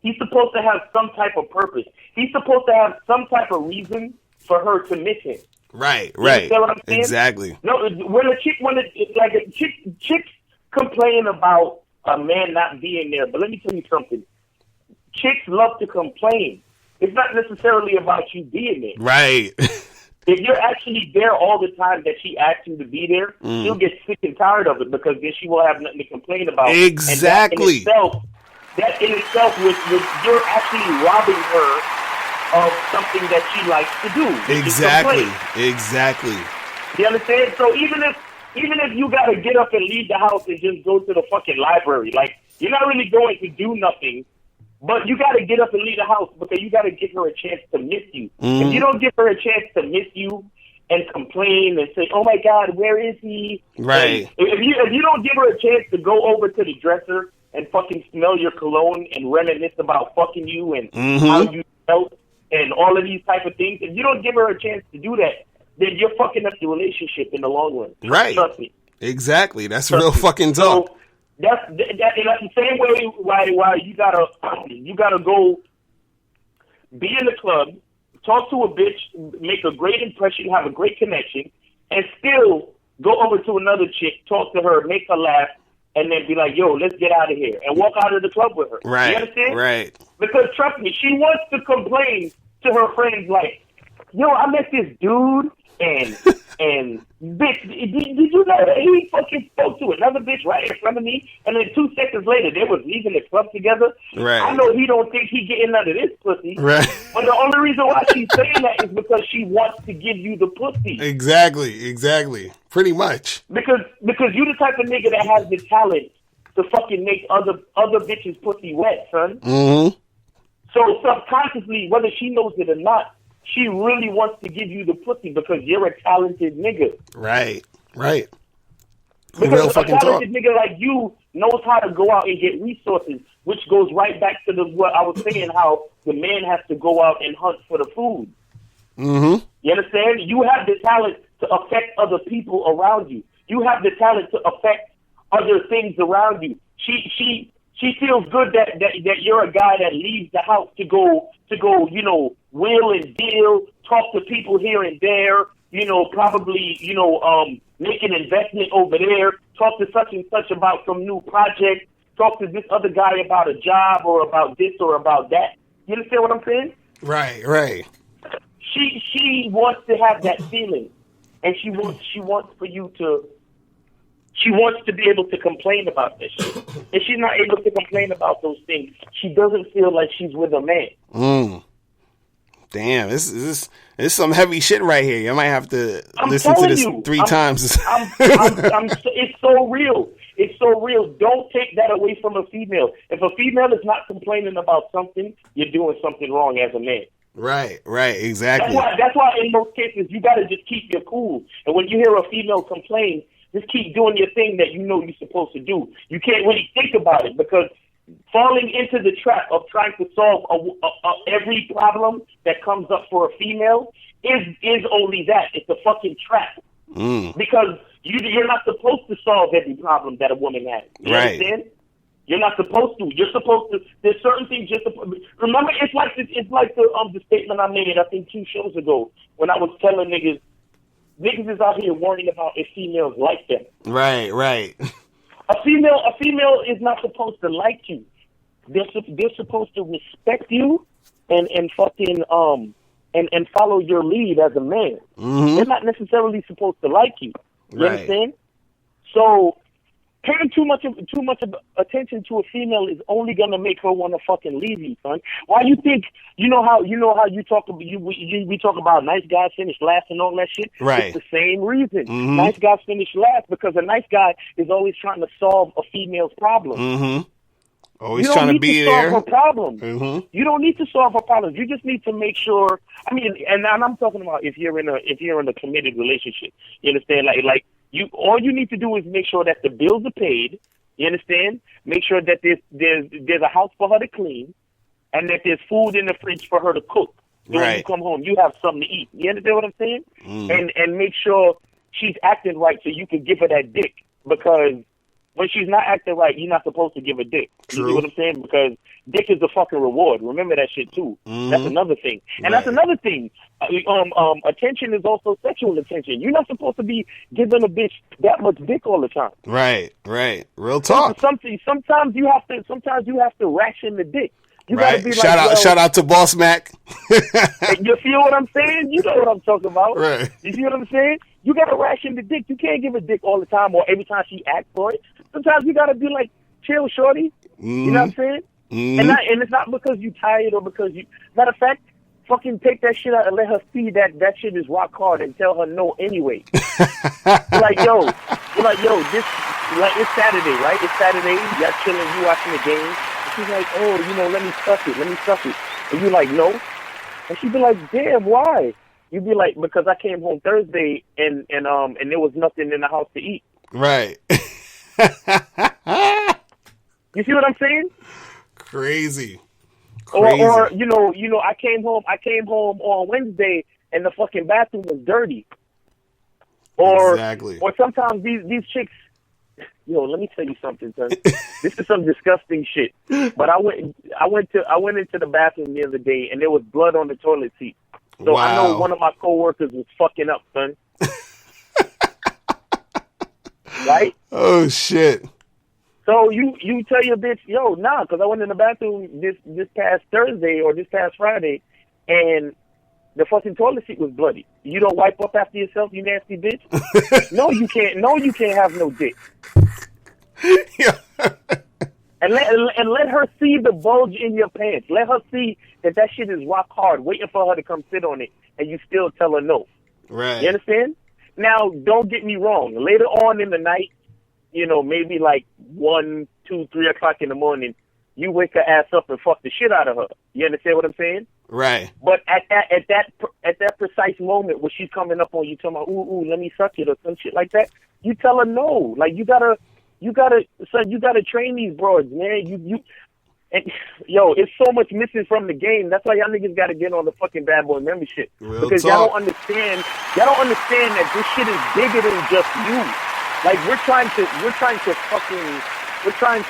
Speaker 3: He's supposed to have some type of purpose. He's supposed to have some type of reason for her to miss him.
Speaker 2: Right.
Speaker 3: You understand what I'm saying?
Speaker 2: Exactly.
Speaker 3: No, when a chick complain about a man not being there, but let me tell you something. Chicks love to complain. It's not necessarily about you being there.
Speaker 2: Right.
Speaker 3: If you're actually there all the time that she asks you to be there, she'll get sick and tired of it because then she will have nothing to complain about.
Speaker 2: Exactly.
Speaker 3: And that in itself, you're actually robbing her of something that she likes to do.
Speaker 2: Exactly.
Speaker 3: You understand? So even if you got to get up and leave the house and just go to the fucking library, like, you're not really going to do nothing, but you got to get up and leave the house because you got to give her a chance to miss you. If you don't give her a chance to miss you and complain and say, oh my God, where is he?
Speaker 2: Right.
Speaker 3: And if you don't give her a chance to go over to the dresser and fucking smell your cologne and reminisce about fucking you and how you felt and all of these type of things, if you don't give her a chance to do that, then you're fucking up the relationship in the long run.
Speaker 2: Right.
Speaker 3: Trust me.
Speaker 2: Exactly. That's real fucking talk.
Speaker 3: So that's the same way why you gotta go be in the club, talk to a bitch, make a great impression, have a great connection, and still go over to another chick, talk to her, make her laugh, and then be like, yo, let's get out of here, and walk out of the club with her.
Speaker 2: Right.
Speaker 3: You understand?
Speaker 2: Right.
Speaker 3: Because trust me, she wants to complain to her friends like, yo, I met this dude, and bitch, did you know that he fucking spoke to another bitch right in front of me? And then 2 seconds later, they was leaving the club together.
Speaker 2: Right.
Speaker 3: I know he don't think he getting none of this pussy.
Speaker 2: Right.
Speaker 3: But the only reason why she's saying that is because she wants to give you the pussy.
Speaker 2: Exactly. Pretty much.
Speaker 3: Because you the type of nigga that has the talent to fucking make other bitches pussy wet, son.
Speaker 2: Mm-hmm.
Speaker 3: So subconsciously, whether she knows it or not, she really wants to give you the pussy because you're a talented nigga.
Speaker 2: Right.
Speaker 3: Because
Speaker 2: real
Speaker 3: a
Speaker 2: fucking
Speaker 3: talented nigga like you knows how to go out and get resources, which goes right back to what I was saying, how the man has to go out and hunt for the food.
Speaker 2: Mm-hmm.
Speaker 3: You understand? You have the talent to affect other people around you. You have the talent to affect other things around you. She feels good that you're a guy that leaves the house to go, wheel and deal, talk to people here and there, probably, make an investment over there, talk to such and such about some new project, talk to this other guy about a job or about this or about that. You understand what I'm saying?
Speaker 2: Right.
Speaker 3: She wants to have that feeling, and she wants for you to. She wants to be able to complain about this shit. If she's not able to complain about those things, she doesn't feel like she's with a man.
Speaker 2: Damn, this is some heavy shit right here. You might have to listen to this 3 times.
Speaker 3: It's so real. It's so real. Don't take that away from a female. If a female is not complaining about something, you're doing something wrong as a man.
Speaker 2: Right, exactly.
Speaker 3: That's why in most cases you got to just keep your cool. And when you hear a female complain, just keep doing your thing that you know you're supposed to do. You can't really think about it because falling into the trap of trying to solve every problem that comes up for a female is only that. It's a fucking trap. Because you're not supposed to solve every problem that a woman has. You understand? You're not supposed to. You're supposed to. There's certain things you're supposed to. Remember, it's like the statement I made, I think 2 shows ago, when I was telling niggas is out here worrying about if females like them.
Speaker 2: Right.
Speaker 3: A female is not supposed to like you. They're supposed to respect you and fucking and follow your lead as a man. They're not necessarily supposed to like you. You understand? So paying too much attention to a female is only gonna make her want to fucking leave you, son. Why you think you know how you talk about we talk about nice guys finish last and all that shit?
Speaker 2: Right.
Speaker 3: It's the same reason. Nice guys finish last because a nice guy is always trying to solve a female's problem.
Speaker 2: Always trying to be there.
Speaker 3: You don't need to solve her problem. You don't need to solve her problems. You just need to make sure. I mean, and I'm talking about if you're in a committed relationship. You understand? Like all you need to do is make sure that the bills are paid. You understand? Make sure that there's a house for her to clean, and that there's food in the fridge for her to cook. So when you come home, you have something to eat. You understand what I'm saying? And make sure she's acting right so you can give her that dick because when she's not acting right, you're not supposed to give a dick.
Speaker 2: True.
Speaker 3: You see what I'm saying? Because dick is the fucking reward. Remember that shit too.
Speaker 2: Mm-hmm.
Speaker 3: That's another thing. And that's another thing. Attention is also sexual attention. You're not supposed to be giving a bitch that much dick all the time.
Speaker 2: Right. Real talk.
Speaker 3: Sometimes you have to ration the dick. You gotta be
Speaker 2: shout out to Boss Mac.
Speaker 3: You feel what I'm saying? You know what I'm talking about.
Speaker 2: Right.
Speaker 3: You see what I'm saying? You gotta ration the dick. You can't give a dick all the time or every time she asks for it. Sometimes you gotta be like, chill, shorty.
Speaker 2: Mm-hmm.
Speaker 3: You know what I'm saying?
Speaker 2: Mm-hmm.
Speaker 3: And it's not because you tired or because you. Matter of fact, fucking take that shit out and let her see that shit is rock hard and tell her no anyway. You're like, yo, this, like, it's Saturday, right? It's Saturday. Y'all chilling, you watching the game. And she's like, oh, let me suck it. And you like, no. And she'd be like, damn, why? You'd be like, because I came home Thursday and there was nothing in the house to eat.
Speaker 2: Right.
Speaker 3: You see what I'm saying?
Speaker 2: Crazy.
Speaker 3: Or I came home on Wednesday and the fucking bathroom was dirty.
Speaker 2: Exactly.
Speaker 3: Or sometimes these chicks, let me tell you something, son. This is some disgusting shit. But I went into the bathroom the other day and there was blood on the toilet seat. So
Speaker 2: wow.
Speaker 3: I know one of my coworkers was fucking up, son. Right?
Speaker 2: Oh shit.
Speaker 3: So you tell your bitch, yo, nah, because I went in the bathroom this past Thursday or this past Friday, and the fucking toilet seat was bloody. You don't wipe up after yourself, you nasty bitch. No, you can't. No, you can't have no dick.
Speaker 2: Yeah.
Speaker 3: And let her see the bulge in your pants. Let her see that shit is rock hard, waiting for her to come sit on it, and you still tell her no.
Speaker 2: Right.
Speaker 3: You understand? Now, don't get me wrong. Later on in the night, maybe like 1, 2, 3 o'clock in the morning, you wake her ass up and fuck the shit out of her. You understand what I'm saying?
Speaker 2: Right.
Speaker 3: But at that precise moment where she's coming up on you, talking about, ooh, let me suck it or some shit like that, you tell her no. Like you gotta train these broads, man. It's so much missing from the game. That's why y'all niggas gotta get on the fucking Bad Boy membership.
Speaker 2: Real
Speaker 3: because
Speaker 2: talk.
Speaker 3: y'all don't understand that this shit is bigger than just you. Like we're trying to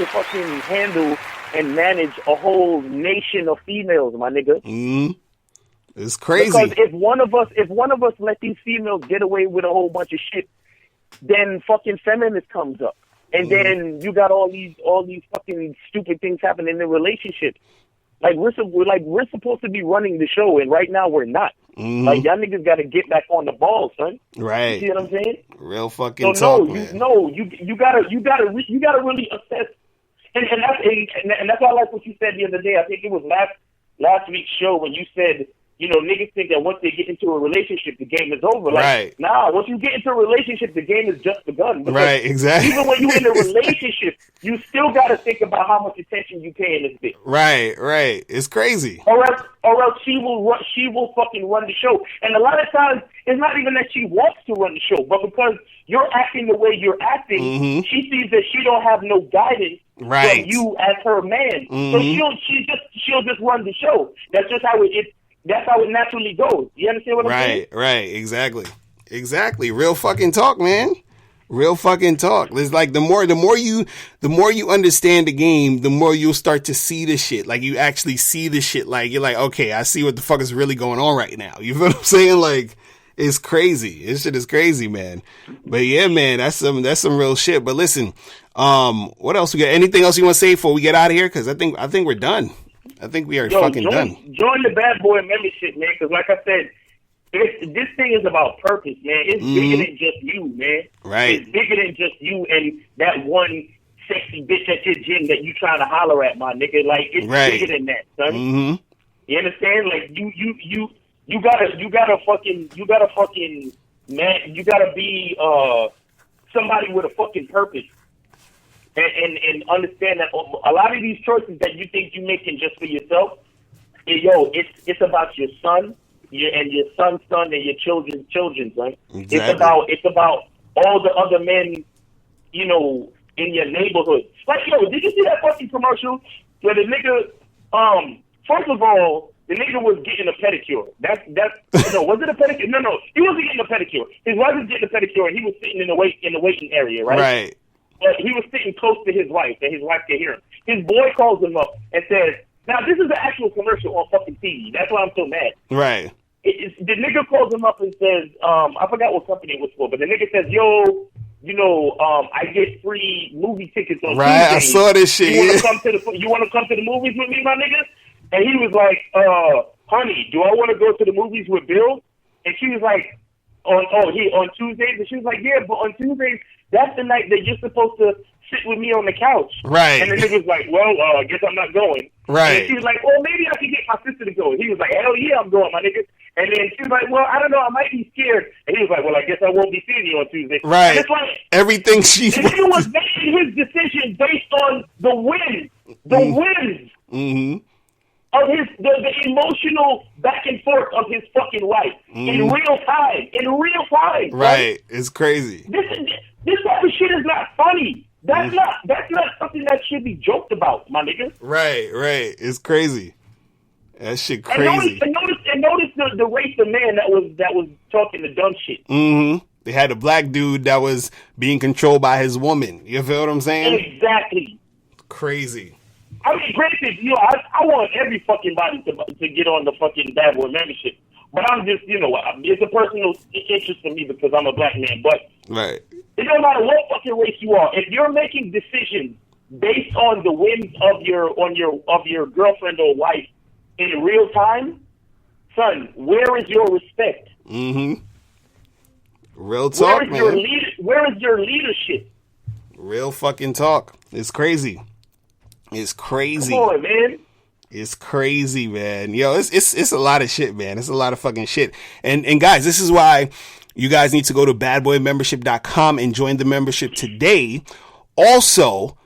Speaker 3: fucking handle and manage a whole nation of females, my nigga.
Speaker 2: Mm-hmm. It's crazy.
Speaker 3: Because if one of us let these females get away with a whole bunch of shit, then fucking feminist comes up. And then you got all these fucking stupid things happening in relationships. Like we're supposed to be running the show, and right now we're not.
Speaker 2: Mm-hmm.
Speaker 3: Like y'all niggas got to get back on the ball, son.
Speaker 2: Right.
Speaker 3: You see what I'm saying?
Speaker 2: Real fucking talk, man.
Speaker 3: You gotta really assess. And that's why I like what you said the other day. I think it was last week's show when you said, niggas think that once they get into a relationship, the game is over. Like,
Speaker 2: right.
Speaker 3: Nah, once you get into a relationship, the game is just begun.
Speaker 2: Right, exactly.
Speaker 3: Even when you're in a relationship, you still got to think about how much attention you pay in this bitch.
Speaker 2: Right. It's crazy.
Speaker 3: Or else she will fucking run the show. And a lot of times, it's not even that she wants to run the show, but because you're acting the way you're acting,
Speaker 2: mm-hmm.
Speaker 3: she sees that she don't have no guidance from you as her man.
Speaker 2: Mm-hmm.
Speaker 3: So she'll just run the show. That's just how that's how it naturally goes. You understand what I'm saying?
Speaker 2: Right. Exactly. Real fucking talk, man. Real fucking talk. It's like the more you understand the game, the more you'll start to see the shit. Like you actually see the shit. Like you're like, okay, I see what the fuck is really going on right now. You feel what I'm saying? Like it's crazy. This shit is crazy, man. But yeah, man, that's some real shit. But listen, what else we got? Anything else you want to say before we get out of here? Because I think we're done. I think we are fucking done.
Speaker 3: Join the Bad Boy membership, man. Because like I said, this thing is about purpose, man. It's bigger than just you, man.
Speaker 2: Right.
Speaker 3: It's bigger than just you and that one sexy bitch at your gym that you trying to holler at, my nigga. Like it's bigger than that, son.
Speaker 2: Mm-hmm.
Speaker 3: You understand? Like you gotta fucking man. You gotta be somebody with a fucking purpose. And understand that a lot of these choices that you think you're making just for yourself, it's about your son, and your son's son, and your children's children, right?
Speaker 2: Exactly.
Speaker 3: It's about all the other men, in your neighborhood. Like, did you see that fucking commercial where the nigga, first of all, the nigga was getting a pedicure. Was it a pedicure? No, he wasn't getting a pedicure. His wife was getting a pedicure, and he was sitting in the waiting area, right?
Speaker 2: Right.
Speaker 3: he was sitting close to his wife, and his wife could hear him. His boy calls him up and says, now this is an actual commercial on fucking TV. That's why I'm so mad.
Speaker 2: Right.
Speaker 3: The nigga calls him up and says, I forgot what company it was for, but the nigga says, yo, I get free movie tickets on Tuesday.
Speaker 2: I saw this shit.
Speaker 3: You want to come to the movies with me, my nigga? And he was like, honey, do I want to go to the movies with Bill? And she was like, on Tuesdays? And she was like, yeah, but on Tuesdays, that's the night that you're supposed to sit with me on the couch.
Speaker 2: Right.
Speaker 3: And the nigga was like, well, I guess I'm not going.
Speaker 2: Right.
Speaker 3: And she was like, well, maybe I can get my sister to go. And he was like, hell yeah, I'm going, my nigga. And then she was like, well, I don't know, I might be scared. And he was like, well, I guess I won't be seeing you on Tuesday.
Speaker 2: Right.
Speaker 3: And it's like,
Speaker 2: everything she...
Speaker 3: The nigga was making his decision based on the wins. The wins.
Speaker 2: Mm-hmm.
Speaker 3: Of the emotional back and forth of his fucking life in real time. Right?
Speaker 2: Right. It's crazy.
Speaker 3: This type of shit is not funny. That's not something that should be joked about, my nigga.
Speaker 2: Right. It's crazy. That shit crazy.
Speaker 3: And notice the race of man that was talking the dumb shit.
Speaker 2: Mm-hmm. They had a black dude that was being controlled by his woman. You feel what I'm saying?
Speaker 3: Exactly.
Speaker 2: Crazy.
Speaker 3: I mean, granted, I want every fucking body to get on the fucking Bad Boy membership. But I'm just, it's a personal interest to me because I'm a black man. But
Speaker 2: right.
Speaker 3: It don't matter what fucking race you are. If you're making decisions based on the whims of your girlfriend or wife in real time, son, where is your respect?
Speaker 2: Mm-hmm. Real talk, man.
Speaker 3: Where is your leadership?
Speaker 2: Real fucking talk. It's crazy. It's crazy.
Speaker 3: Come on, man.
Speaker 2: It's crazy, man. Yo, it's a lot of shit, man. It's a lot of fucking shit. And guys, this is why you guys need to go to badboymembership.com and join the membership today. Also,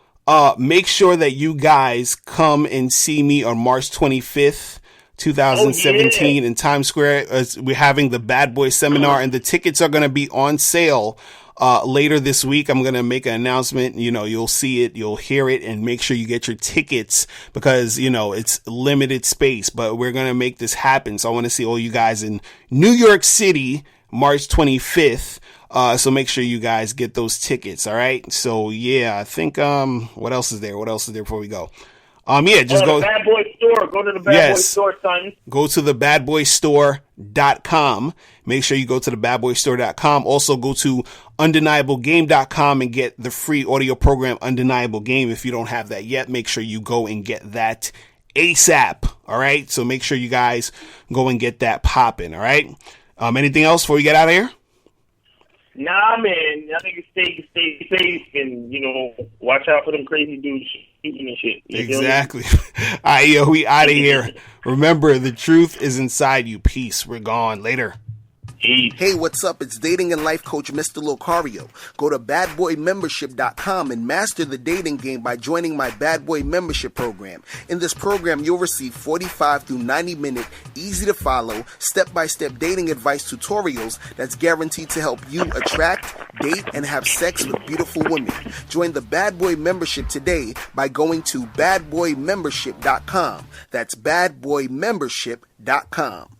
Speaker 2: make sure that you guys come and see me on March 25th, 2017 in Times Square. We're having the Bad Boy Seminar, and the tickets are going to be on sale later this week. I'm going to make an announcement. You'll see it, you'll hear it, and make sure you get your tickets because, it's limited space, but we're going to make this happen. So I want to see all you guys in New York City, March 25th. So make sure you guys get those tickets. All right. So yeah, I think, what else is there? Before we go? Just go to the Bad Boy Store. Go to the Bad Boy Store, son. Go to the badboystore.com. Make sure you go to the badboystore.com. Also go to undeniablegame.com and get the free audio program Undeniable Game. If you don't have that yet, make sure you go and get that ASAP. All right. So make sure you guys go and get that popping. All right. Anything else before we get out of here?
Speaker 3: Nah, man. I think stay safe and, watch out for them crazy dudes shooting and shit.
Speaker 2: Exactly. All right, yo, we out of here. Remember, the truth is inside you. Peace. We're gone. Later.
Speaker 4: Hey, what's up? It's dating and life coach Mr. Locario. Go to badboymembership.com and master the dating game by joining my Bad Boy membership program. In this program, you'll receive 45 through 90-minute, easy-to-follow, step-by-step dating advice tutorials that's guaranteed to help you attract, date, and have sex with beautiful women. Join the Bad Boy membership today by going to badboymembership.com. That's badboymembership.com.